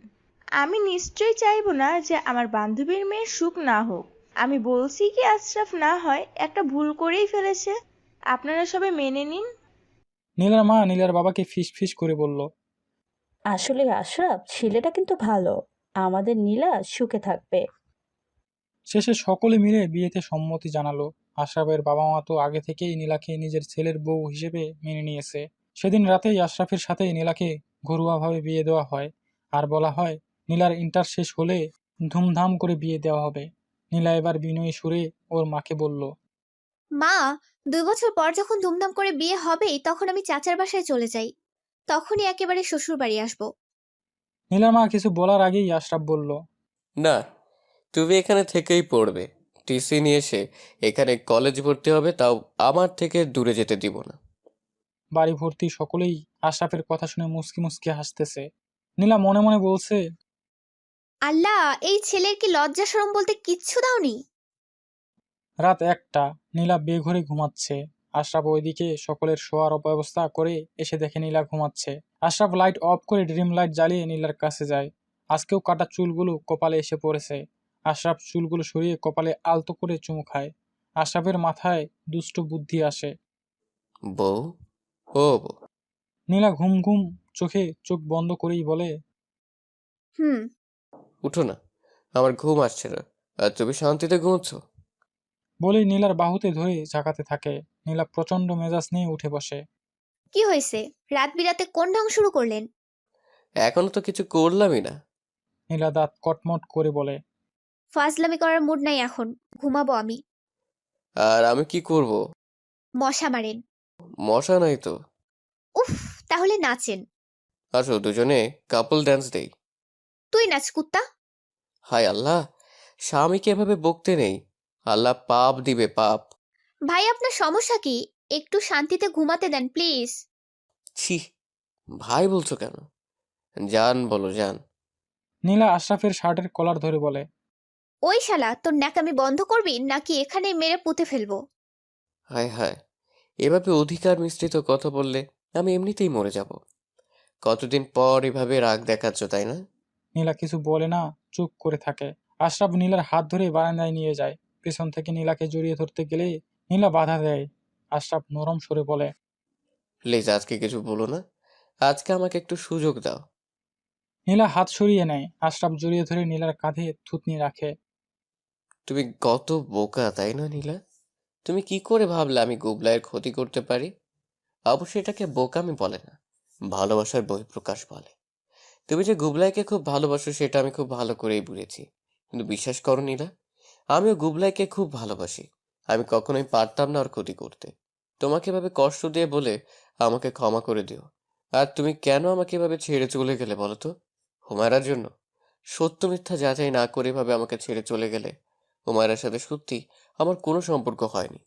আমি নিশ্চয়ই চাইবো না যে আমার বান্ধবীর মেয়ের সুখ না হোক। আমি বলছি কি আশরাফ না হয় একটা ভুল করেই ফেলেছে, আপনারা সবাই মেনে নিন। নীলার মা নীলার বাবাকে ফিস ফিস করে বলল, আসলে আশরাফ ছেলেটা কিন্তু ভালো, আমাদের নীলা সুখে থাকবে। শেষে সকলে মিলে বিয়েতে সম্মতি জানালো। আশরাফের বাবা মা তো আগে থেকেই নীলাকে নিজের ছেলের বউ হিসেবে মেনে নিয়েছে। সেদিন রাতেই আশরাফের সাথে নীলাকে ঘরোয়াভাবে বিয়ে দেওয়া হয়, আর বলা হয় নীলার ইন্টার শেষ হলে ধুমধাম করে বিয়ে দেওয়া হবে। নীলা এবার বিনয়ী সুরে ওর মাকে বলল, মা, 2 বছর পর যখন ধুমধাম করে বিয়ে হবেই তখন আমি চাচার বাসায় চলে যাই। তখনই একেবারে শ্বশুর বাড়ি আসবো। নীলার মা কিছু বলার আগেই আশরাফ বলল, না, তুমি এখানে থেকেই পড়বে। টিসি নিয়ে এসে এখানে কলেজ ভর্তি হবে, তাও আমার থেকে দূরে যেতে দিব না। বাড়ি ভর্তি সকলেই আশরাফের কথা শুনে মুচকি মুচকি হাসতেছে। নীলা মনে মনে বলছে, আল্লাহ, এই ছেলের কি লজ্জা শরম বলতে কিচ্ছু দাওনি? রাত 1টা, নীলা বেঘরে ঘুমাচ্ছে। আশরাফ ওইদিকে সকলের শোয়ার ব্যবস্থা করে এসে দেখে নীলা ঘুমাচ্ছে। আশরাফ লাইট অফ করে ড্রিম লাইট জ্বালিয়ে নীলার কাছে যায়। আজকেও কাটা চুলগুলো কপালে এসে পড়েছে। আশরাফ চুলগুলো সরিয়ে কপালে আলতো করে চুমু খায়। আশরাফের মাথায় দুষ্ট বুদ্ধি আসে। বউ, ও বউ। নীলা ঘুম ঘুম চোখে চোখ বন্ধ করেই বলে, হুম। উঠো না, আমার ঘুম আসছে না। আর তুমি শান্তিতে ঘুমোচ্ছ? বলেই নীলার বাহুতে ধরে ঝাঁকাতে থাকে। নীলা প্রচন্ড মেজাজ নিয়ে উঠে বসে। কি হয়েছে? রাত বিরাতে কোন ঢং শুরু করলেন? এখনো তো কিছু করলামই না। নীলা দাঁত কটমট করে বলে, ফাজলামি করার মুড নাই এখন, ঘুমাবো আমি। আর আমি কি করব? মশা মারেন। মশা নাই তো। উফ, তাহলে নাচেন। আসো দুজনে কাপল ড্যান্স দেই। তুই নাচ কুত্তা। হায় আল্লাহ, স্বামীকে এভাবে বকতে নেই, আল্লাহ পাপ দিবে পাপ। ভাই, আপনার সমস্যা কি? একটু শান্তিতে ঘুমাতে দেন প্লিজ। ছি, ভাই বলছো কেন? জান বলো, জান। নীলা আশরাফের শার্টের কলার ধরে বলে। ওই শালা, তোর ন্যাকামি বন্ধ করবি নাকি এখানেই মেরে পুঁতে ফেলবো? হায় হায়, এভাবে অধিকার মিশ্রিত কথা বললে আমি এমনিতেই মরে যাব। কতদিন পর এভাবে রাগ দেখাচ্ছ, তাই না? নীলা কিছু বলে না, চুপ করে থাকে। আশরাফ নীলার হাত ধরে বারান্দায় নিয়ে যায়। পেছন থেকে নীলাকে জড়িয়ে ধরতে গেলে নীলা বাধা দেয়। আশরাফ নরম সুরে বলে, প্লিজ আজকে কিছু বলো না, আজকে আমাকে একটু সুযোগ দাও। নীলা হাত সরিয়ে নেয়। আশরাফ জড়িয়ে ধরে নীলার কাঁধে থুতনি রাখে। তুমি কত বোকা, তাই না নীলা? তুমি কি করে ভাবলে আমি গুবলাইয়ের ক্ষতি করতে পারি? অবশ্যই এটাকে বোকামি বলে না, ভালোবাসার বহিঃপ্রকাশ বলে। তুমি যে গুবলাইকে খুব ভালোবাসো সেটা আমি খুব ভালো করেই বুঝেছি, কিন্তু বিশ্বাস করো নীলা, আমিও গুবলাইকে খুব ভালোবাসি। আমি কখনোই পারতাম না ওর ক্ষতি করতে। তোমাকে এভাবে কষ্ট দিয়ে বলে আমাকে ক্ষমা করে দিও। আর তুমি কেন আমাকে এভাবে ছেড়ে চলে গেলে বলো তো? হুমায়রার জন্য? সত্য মিথ্যা যাচাই না করে এভাবে আমাকে ছেড়ে চলে গেলে। হুমায়রার সাথে সত্যি আমার কোনো সম্পর্ক হয়নি।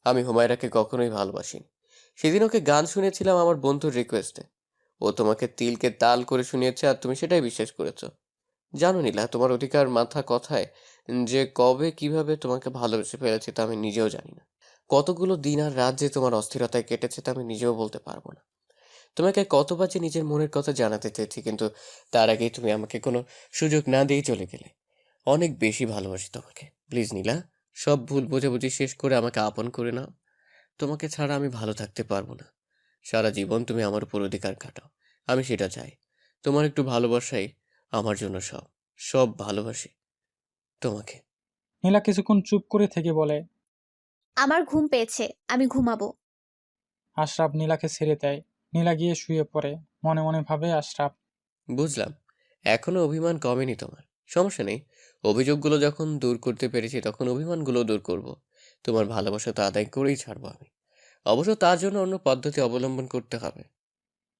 আমি হুমায়রাকে কখনোই ভালোবাসিনি। সেদিন ওকে গান শুনেছিলাম আমার বন্ধুর রিকোয়েস্টে। ও তোমাকে তিলকে তাল করে শুনিয়েছে আর তুমি সেটাই বিশ্বাস করেছো। জানো নীলা, তোমার অধিকার মাথা কথায় যে কবে কিভাবে তোমাকে ভালোবেসে ফেলেছে তা আমি নিজেও জানি না। কতগুলো দিন আর রাত যে তোমার অস্থিরতায় কেটেছে তা আমি নিজেও বলতে পারবো না। তোমাকে কতবার যে নিজের মনের কথা জানাতে চেয়েছি, কিন্তু তার আগেই তুমি আমাকে কোনো সুযোগ না দিয়েই চলে গেলে। অনেক বেশি ভালোবাসি তোমাকে। প্লিজ নীলা, সব ভুল বোঝাবুঝি শেষ করে আমাকে আপন করে নাও। তোমাকে ছাড়া আমি ভালো থাকতে পারবো না। সারা জীবন তুমি আমার উপর অধিকার খাটাও, আমি সেটা চাই। তোমার একটু ভালোবাসাই আমার জন্য সব। সব ভালোবাসি তোমাকে। নীলা কিছুক্ষণ চুপ করে থেকে বলে। আমার ঘুম পেয়েছে, আমি ঘুমাবো। আশরাফ নীলাকে ছেড়ে দেয়। নীলা গিয়ে শুয়ে পড়ে। মনে মনে ভাবে আশরাফ। বুঝলাম, এখনো অভিমান কমেনি তোমার। সমস্যা নেই, অভিযোগগুলো যখন দূর করতে পেরেছি তখন অভিমানগুলো দূর করব। তোমার ভালোবাসা তো আদায় করেই ছাড়বো আমি। অবশ্য তার জন্য অন্য পদ্ধতি অবলম্বন করতে হবে।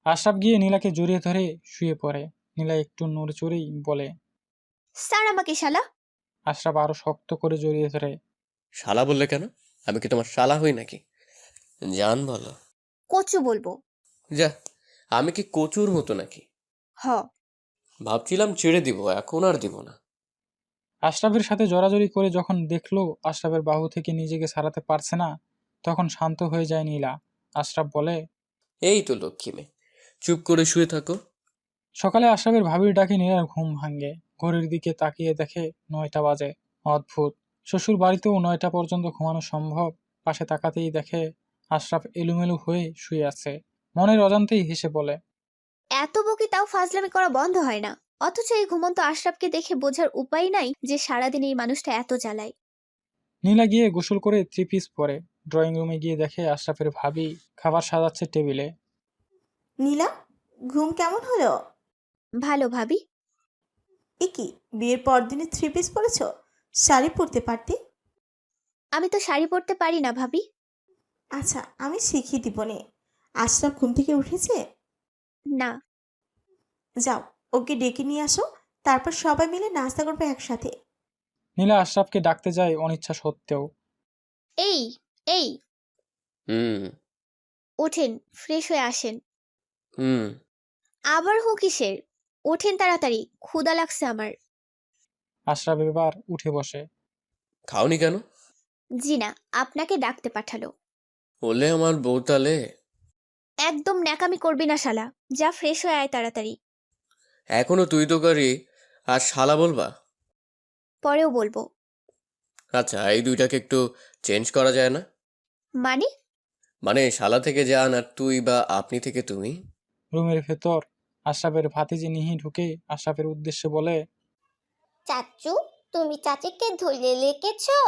আশরাফ গিয়ে নীলাকে জড়িয়ে ধরে শুয়ে পড়ে। নীলা একটু নড়ে চড়েই বলে। স্যার আমাকে শালা। আশরাফ আরো শক্ত করে জড়িয়ে ধরে। শালা বললে কেন? আমি কি তোমার শালা হই নাকি? জান বলো। কচু বলবো। যা, আমি কি কচুর মতো নাকি? হ। ভাবছিলাম ছেড়ে দিব, এখন আর দিব না। আশরাফের সাথে জড়াজড়ি করে যখন দেখলো আশরাফের বাহু থেকে নিজেকে ছাড়াতে পারছে না, তখন শান্ত হয়ে যায় নীলা। আশরাফ বলে, এই তো লক্ষ্মী মেয়ে, চুপ করে শুয়ে থাকো। সকালে আশরাফের ভাবির ডাকে নীলার ঘুম ভাঙে। ঘড়ির দিকে তাকিয়ে দেখে 9টা বাজে। অদ্ভুত, শ্বশুর বাড়িতেও 9টা পর্যন্ত ঘুমানো সম্ভব? পাশে তাকাতেই দেখে আশরাফ এলোমেলো হয়ে শুয়ে আছে। মনের অজান্তেই হেসে বলে। এত বকি তাও ফাজলামি করা বন্ধ হয় না। অথচ এই ঘুমন্ত আশরাফকে দেখে বোঝার উপায় নাই যে সারাদিন এই মানুষটা এত জ্বালায়। নীলা গিয়ে গোসল করে 3 পিস পরে ড্রয়িং রুমে গিয়ে দেখে আশরাফের ভাবি খাবার সাজাচ্ছে টেবিলে। নীলা, ঘুম কেমন হলো? ভালো ভাবি। এ কি, বিয়ের পরদিনে 3 পিস পরেছ? শাড়ি পরতে পারতে। আমি তো শাড়ি পরতে পারি না ভাবি। আচ্ছা, আমি শিখিয়ে দিব নে। আশরাফ ঘুম থেকে উঠেছে? না। যাও, ওকে ডেকে নিয়ে আসো, তারপর সবাই মিলে নাস্তা করবে একসাথে। নীলা আশরাফকে ডাকতে যায় অনিচ্ছা সত্ত্বেও। এই এই হুম। ওঠেন, ফ্রেশ হয়ে আসেন। হুম। আবার হু কিসের? ওঠেন তাড়াতাড়ি, ক্ষুধা লাগছে আমার। আশরাফ এবার উঠে বসে। খাওনি কেন? জি না, আপনাকে ডাকতে পাঠালো। বলে আমার বউ তালে। একদম ন্যাকামি করবি না শালা। যা ফ্রেশ হয়ে আয় তাড়াতাড়ি। এখনো তুই তো করি আর শালা বলবা? পরেও বলবো। আচ্ছা, এই দুইটাকে একটু চেঞ্জ করা যায় না? মানে? মানে শালা থেকে যান আর তুই বা আপনি থেকে তুমি। রুমের ভেতর আশরাফের ভাতিজি নিহি ঢুকে আশরাফের উদ্দেশ্যে বলে। চাচু, তুমি চাচিকে ধরে লেগেছো?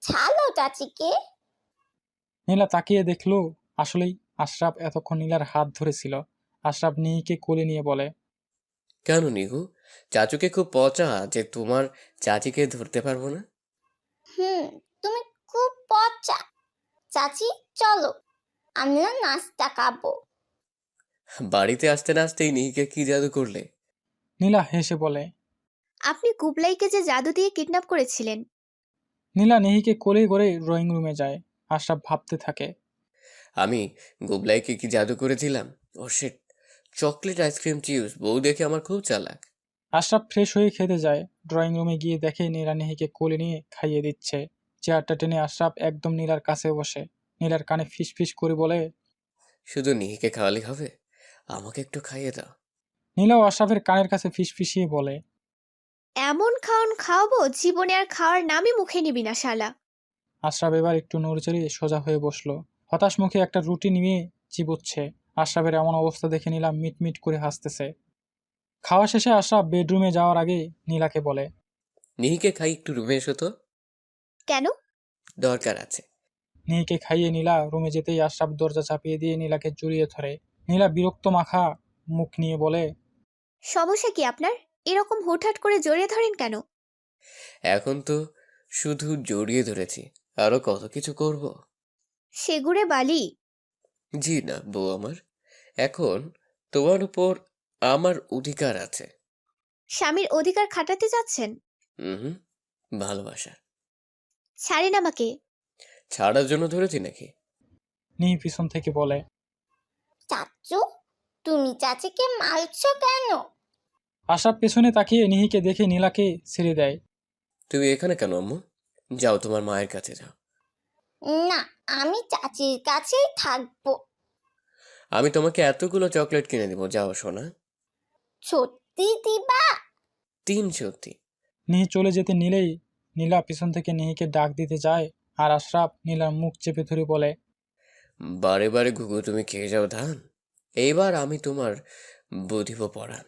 ছাড়ো চাচিকে। নীলা তাকিয়ে দেখলো আসলেই আশরাফ এতক্ষণ নীলার হাত ধরেছিল। আশরাফ নিহিকে কোলে নিয়ে বলে। কেন নিহু, চাচুকে খুব পচা যে তোমার চাচিকে ধরতে পারবো না? তুমি খুব পচা। চাচি চলো, আমরা নাস্তা খাবো। বাড়িতে আসতে না আসতেই নিহিকে কি জাদু করলে? নীলা হেসে বলে। আপনি কুবলাইকে যে জাদু দিয়ে কিডন্যাপ করেছিলেন। নীলা নিহিকে কোলে করে ড্রয়িং রুমে যায়। আশরাফ ভাবতে থাকে। আমি গুবলাইকে কি জাদু করেছিলাম? ও শিট, চকলেট আইসক্রিম চিপস, বউ দেখে আমার খুব চালাক। আশরাফ ফ্রেশ হয়ে খেতে যায়। ড্রয়িং রুমে গিয়ে দেখে নীলা নিহিকে কোলে নিয়ে খাইয়ে দিচ্ছে। চেয়ারটা টেনে আশরাফ একদম নীলার কাছে বসে নীলার কানে ফিস ফিস করে বলে, শুধু নিহিকে খাওয়ালে হবে, আমাকে একটু খাইয়ে দাও। নীলাও আশরাফের কানের কাছে ফিস ফিসিয়ে বলে। এমন খাওন খাওয়াবো জীবনে আর খাওয়ার নামই মুখে নিবি না শালা। আশরাফ এবার একটু নড়চড়ে সোজা হয়ে বসলো। হতাশ মুখে একটা রুটি নিয়ে চিবোচ্ছে। আশরাফের এমন অবস্থা দেখে নীলা মিটমিট করে হাসতেছে। খাওয়া শেষে আশরাফ বেডরুমে যাওয়ার আগে নীলাকে বলে, নিহিকে খাই, একটু রুমে এসো তো, কেন? দরকার আছে। নিহিকে খাইয়ে নীলা রুমে যেতেই আশরাফ দরজা চাপিয়ে দিয়ে নীলাকে জড়িয়ে ধরে। নীলা বিরক্ত মাখা মুখ নিয়ে বলে, সমস্যা কি আপনার? এরকম হুটহাট করে জড়িয়ে ধরেন কেন? এখন তো শুধু জড়িয়ে ধরেছি, আরো কত কিছু করব। সেগুড়ে বালি। জি না বউ আমার, এখন তোমার উপর আমার অধিকার আছে। স্বামীর অধিকার খাটাতে যাচ্ছেন? হুম, ভালোবাসা। ছাড়েন আমাকে। ছাড়ার জন্য ধরেছি নাকি? নিহি পিছন থেকে বলে। চাচু, তুমি চাচিকে মারছো কেন? আশরাফ পেছনে তাকিয়ে নিহিকে দেখে নীলাকে ছেড়ে দেয়। তুমি এখানে কেন আম্মু? যাও তোমার মায়ের কাছে যাও। না, আমি চাচির কাছেই থাকবো। আমি তোমাকে এতগুলো চকলেট কিনে দেবো, যাও সোনা। সত্যি দিবা? 3 সত্যি। নিহি চলে যেতে নিলেই নীলা পিছন থেকে নিহিকে ডাক দিতে যায়। আর আশরাফ নীলার মুখ চেপে ধরে বলে, বারে বারে ঘুঘু তুমি খেয়ে যাও ধান, এইবার আমি তোমার বুধিব পড়ান।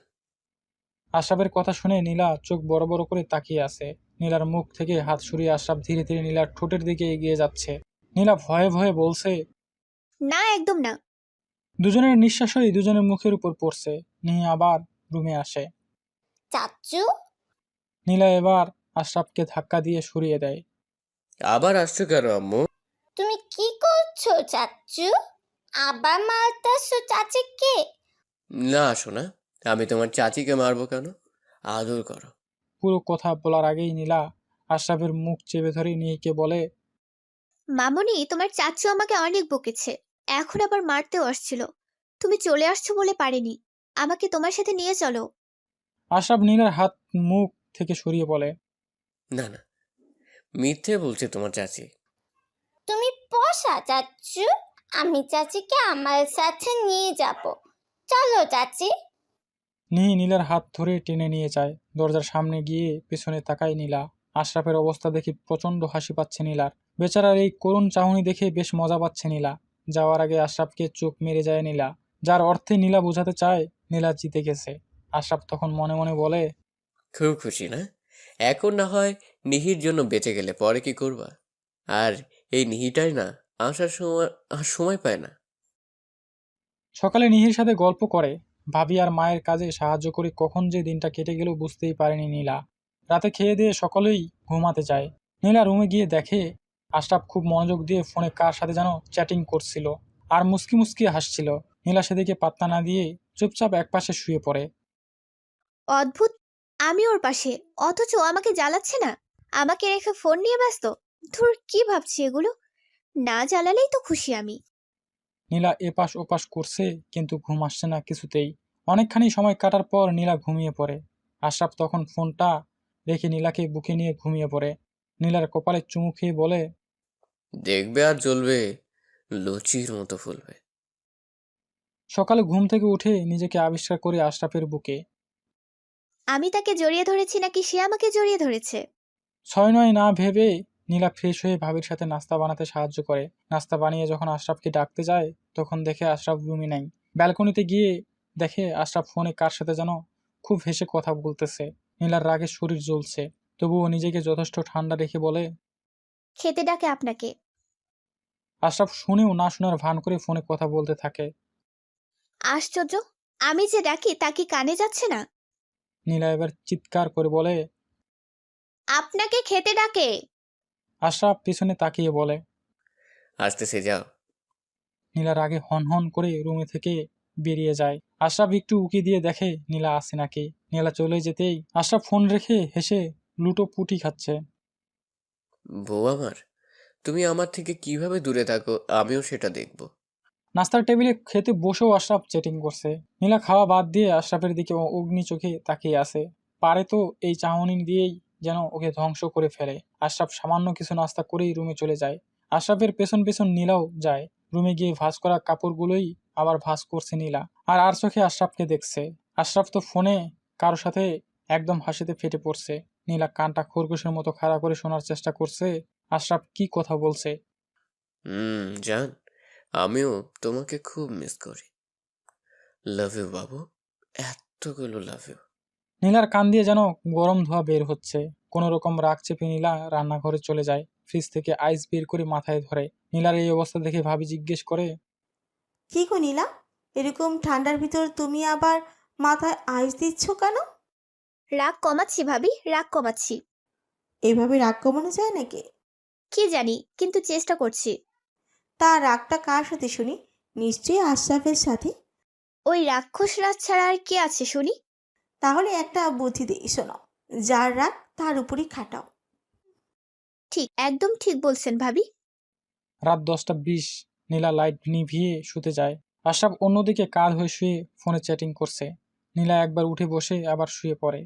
আশরাফের কথা শুনে নীলা চোখ বড় বড় করে তাকিয়ে আছে। নীলার মুখ থেকে হাত সরিয়ে আশরাফ ধীরে ধীরে নীলার ঠোঁটের দিকে এগিয়ে যাচ্ছে। নীলা ভয়ে ভয়ে বলছে, না, একদম না। দুজনের নিঃশ্বাসই দুজনের মুখের উপর পড়ছে। নিহি আবার রুমে আসে। চাচু, নীলা এবার আশরাফকে ধাক্কা দিয়ে সরিয়ে দেয়। আবার আসছো কেন আম্মু? তুমি কি করছো চাচু? আবার মারতেছো চাচিকে? না সোনা, আমি তোমার চাচিকে মারবো কেন? আদর করো। পুরো কথা বলার আগেই নীলা আশরাফের মুখ চেপে ধরে নিহিকে বলে, মামুনি, তোমার চাচু আমাকে অনেক বকেছে, এখন আবার মারতেও আসছিল। তুমি চলে আসছো বলে পারেনি। আমাকে তোমার সাথে নিয়ে চলো। আশরাফ নীলার হাত মুখ থেকে সরিয়ে বলে, না না, মিথ্যে বলছে তোমার চাচি। তুমি পোষা চাচু, আমি চাচিকে আমার সাথে নিয়ে যাব। চলো চাচি। নিহি নীলার হাত ধরে টেনে নিয়ে যায়। দরজার সামনে গিয়ে পেছনে তাকায় নীলা। আশরাফের অবস্থা দেখে প্রচন্ড হাসি পাচ্ছে নীলার। বেচারার এই করুণ চাহনি দেখে বেশ মজা পাচ্ছে নীলা। যাওয়ার আগে আশরাফকে চোখ মেরে যায় নীলা, যার অর্থে নীলা বোঝাতে চায় নীলা জিতে গেছে। আশরাফ তখন মনে মনে বলে, খুব খুশি না? এখন না হয় নিহির জন্য বেঁচে গেলে পরে কি করবা? আর এই নিহিটাই না আসার সময় আর সময় পায় না। সকালে নিহির সাথে গল্প করে, ভাবি আর মায়ের কাজে সাহায্য করে কখন যে দিনটা কেটে গেল বুঝতেই পারেনি নীলা। রাতে খেয়ে দিয়ে সকলেই ঘুমাতে যায়। নীলা রুমে গিয়ে দেখে আশরাফ খুব মনোযোগ দিয়ে ফোনে কার সাথে যেন চ্যাটিং করছিল আর মুস্কি মুস্কি হাসছিল। নীলা সেদিকে পাত্তা না দিয়ে চুপচাপ একপাশে শুয়ে পড়ে। অদ্ভুত, আমি ওর পাশে, অথচ আমাকে জ্বালাচ্ছে না। আমাকে রেখে ফোন নিয়ে ব্যস্ত। ধুর, কি ভাবছি এগুলো? না জ্বালালেই তো খুশি আমি। নীলা এপাশ ওপাশ করছে, কিন্তু ঘুম আসছে না কিছুতেই। অনেকখানি সময় কাটার পর নীলা ঘুমিয়ে পড়ে। আশরাফ তখন ফোনটা রেখে নীলাকে বুকে নিয়ে ঘুমিয়ে পড়ে। নীলার কপালে চুমু খেয়ে বলে, দেখবে আর জ্বলবে, লুচির মতো ফুলবে। সকালে ঘুম থেকে উঠে নিজেকে আবিষ্কার করে আশরাফের বুকে। আমি তাকে জড়িয়ে ধরেছি নাকি সে আমাকে জড়িয়ে ধরেছে? ছয় নয় না ভেবে নীলা ফ্রেশ হয়ে ভাবির সাথে নাস্তা বানাতে সাহায্য করে। নাস্তা বানিয়ে যখন আশরাফকে ডাকতে যায় তখন দেখে আশরাফ রুমে নাই। ব্যালকনিতে গিয়ে দেখে আশরাফ ফোনে কার সাথে যেন খুব হেসে কথা বলতেছে। নীলার রাগে শরীর জ্বলছে, তবুও নিজেকে যথেষ্ট ঠান্ডা রেখে বলে, খেতে ডাকে আপনাকে। আশরাফ শুনেও না শোনার ভান করে ফোনে কথা বলতে থাকে। আশ্চর্য, আমি যে ডাকি তা কি কানে যাচ্ছে না? নীলা এবার চিৎকার করে বলে, আপনাকে খেতে ডাকে। আশরাফ পিছনে তাকিয়ে বলে, আসতেছে, যাও। নীলার আগে হন হন করে রুমে থেকে বেরিয়ে যায়। আশরাফ একটু উকি দিয়ে দেখে নীলা আসে নাকি। নীলা চলে যেতেই আশরাফ ফোন রেখে হেসে লুটো পুটি খাচ্ছে। বউ আমার, তুমি আমার থেকে কিভাবে দূরে থাকো আমিও সেটা দেখব। নাস্তার টেবিলে খেতে বসেও আশরাফ চ্যাটিং করছে। নীলা খাওয়া বাদ দিয়ে আশরাফের দিকে অগ্নি চোখে তাকিয়ে আছে। পারে তো এই চাহনি দিয়েই যেন ওকে ধ্বংস করে ফেলে। আশরাফ সামান্য কিছু নাস্তা করেই রুমে চলে যায়। আশরাফের পেছন পেছন নীলাও যায়। রুমে গিয়ে ভাঁজ করা কাপড়গুলোই আবার ভাঁজ করছে নীলা। আর চোখে আশরাফকে দেখছে। আশরাফ তো ফোনে কারোর সাথে একদম হাসিতে ফেটে পড়ছে। নীলা কানটা খরগোশের মতো খাড়া করে শোনার চেষ্টা করছে আশরাফ কি কথা বলছে। জান, আমিও তোমাকে খুব মিস করি। লাভ ইউ বাবু, এতগুলো লাভ ইউ। নীলার কান দিয়ে যেন গরম ধোঁয়া বের হচ্ছে। কোনো রকম রাগ চেপে নীলা রান্নাঘরে চলে যায়। ফ্রিজ থেকে আইস বের করে মাথায় ধরে। নীলার এই অবস্থা দেখে ভাবি জিজ্ঞেস করে, কি গো নীলা, এরকম ঠান্ডার ভিতর তুমি আবার মাথায় আইস দিচ্ছ কেন? রাগ কমাচ্ছি ভাবি, রাগ কমাচ্ছি। এভাবে রাগ কমানো যায় নাকি? কি জানি, কিন্তু চেষ্টা করছি। তা রাগটা কার সাথে শুনি? নিশ্চয়ই আশরাফের সাথে। ওই রাক্ষস রাজ ছাড়া আর কে আছে শুনি? তাহলে একটা বুদ্ধি দিই, শোনো। যার রাগ তার উপরই খাটাও। ঠিক, একদম ঠিক বলছেন ভাবি। রাত 10:20। নীলা লাইট নিভিয়ে শুতে যায়। আশরাফ অন্যদিকে কাঁধ হয়ে শুয়ে ফোনে চ্যাটিং করছে। নীলা একবার উঠে বসে আবার শুয়ে পড়ে।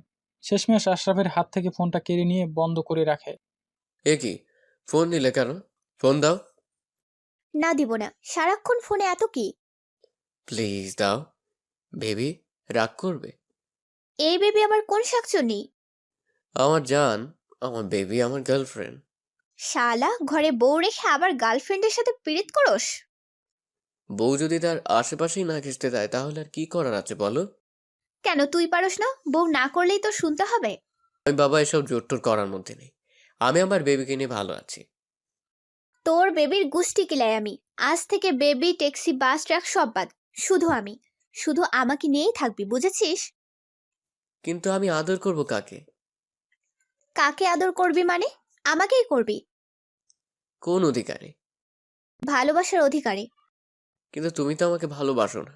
শেষমেশ আশরাফের হাত থেকে ফোনটা কেড়ে নিয়ে বন্ধ করে রাখে। এ কি, ফোন নিলে কেন? ফোন দাও। না দিব না, সারাক্ষণ ফোনে এত কি? প্লিজ দাও। বেবি রাগ করবে? এই বেবি আবার কোন শাকচুন্নি? আমার জান, আমার বেবি, আমার গার্লফ্রেন্ড। শালা, ঘরে বউ রেখে আবার গার্লফ্রেন্ডের সাথে পীড়িত করস? বউ যদি তার আশেপাশেই না ঘেঁষতে দেয় তাহলে আর কি করার আছে বলো? কেন তুই পারস না? বউ না করলেই তো শুনতে হবে। আমি বাবা এসব জোরটোর করার মধ্যে নেই। আমি আমার বেবিকে নিয়ে ভালো আছি। তোর বেবির গুষ্টি কিলাই আমি। আজ থেকে বেবি, ট্যাক্সি, বাস, ট্রাক সব বাদ। শুধু আমি। শুধু আমাকে নিয়েই থাকবি, বুঝেছিস? কিন্তু আমি আদর করব কাকে? কাকে আদর করবি মানে? আমাকেই করবি। কোন অধিকারে? ভালোবাসার অধিকারে। কিন্তু তুমি তো আমাকে ভালোবাসো না।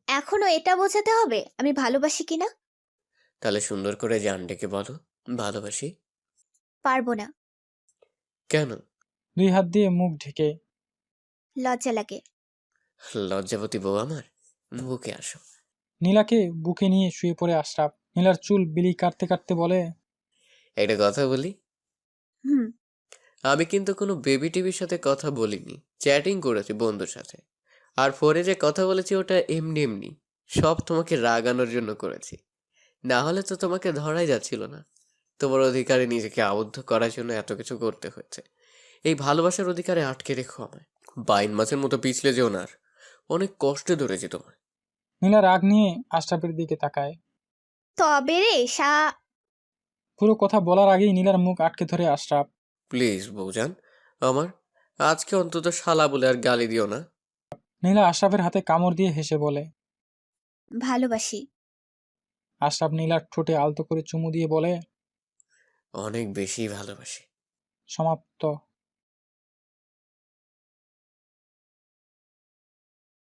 এখনো এটা বোঝাতে হবে আমি ভালোবাসি কিনা? তাহলে সুন্দর করে জান ডেকে বলো ভালোবাসি। পারবো না। কেন? 2 হাত দিয়ে মুখ ঢেকে। লজ্জা লাগে। লজ্জাবতী বউ আমার, বুকে আসো। নীলাকে বুকে নিয়ে শুয়ে পড়ে আশরাফ। নীলার চুল বিলি কাটতে কাটতে বলে, একটা কথা বলি, হুম। আমি কিন্তু কোনো বেবি টিভির সাথে কথা বলিনি। চ্যাটিং করেছি বন্ধুর সাথে। আর ফোনে যে কথা বলেছি ওটা এমনি এমনি, সব তোমাকে রাগানোর জন্য করেছি। না হলে তো তোমাকে ধরাই যাচ্ছিল না। তোমার অধিকারে নিজেকে আবদ্ধ করার জন্য এত কিছু করতে হয়েছে। এই ভালোবাসার অধিকারে আটকে রেখো আমায়। বাইন মাছের মতো পিছলে যেও না আর। অনেক কষ্টে ধরেছি তোমায়। নীলা রাগ নিয়ে আশরাফের দিকে তাকায়। তবে রে পুরো কথা বলার আগেই নীলার মুখ আটকে ধরে আশরাফ। প্লিজ বউজান আমার, আজকে অন্তত শালা বলে আর গালি দিও না। নীলা আশরাফের হাতে কামড় দিয়ে হেসে বলে, ভালোবাসি। আশরাফ নীলার ঠোঁটে আলতো করে চুমু দিয়ে বলে, অনেক বেশি ভালোবাসি। সমাপ্ত।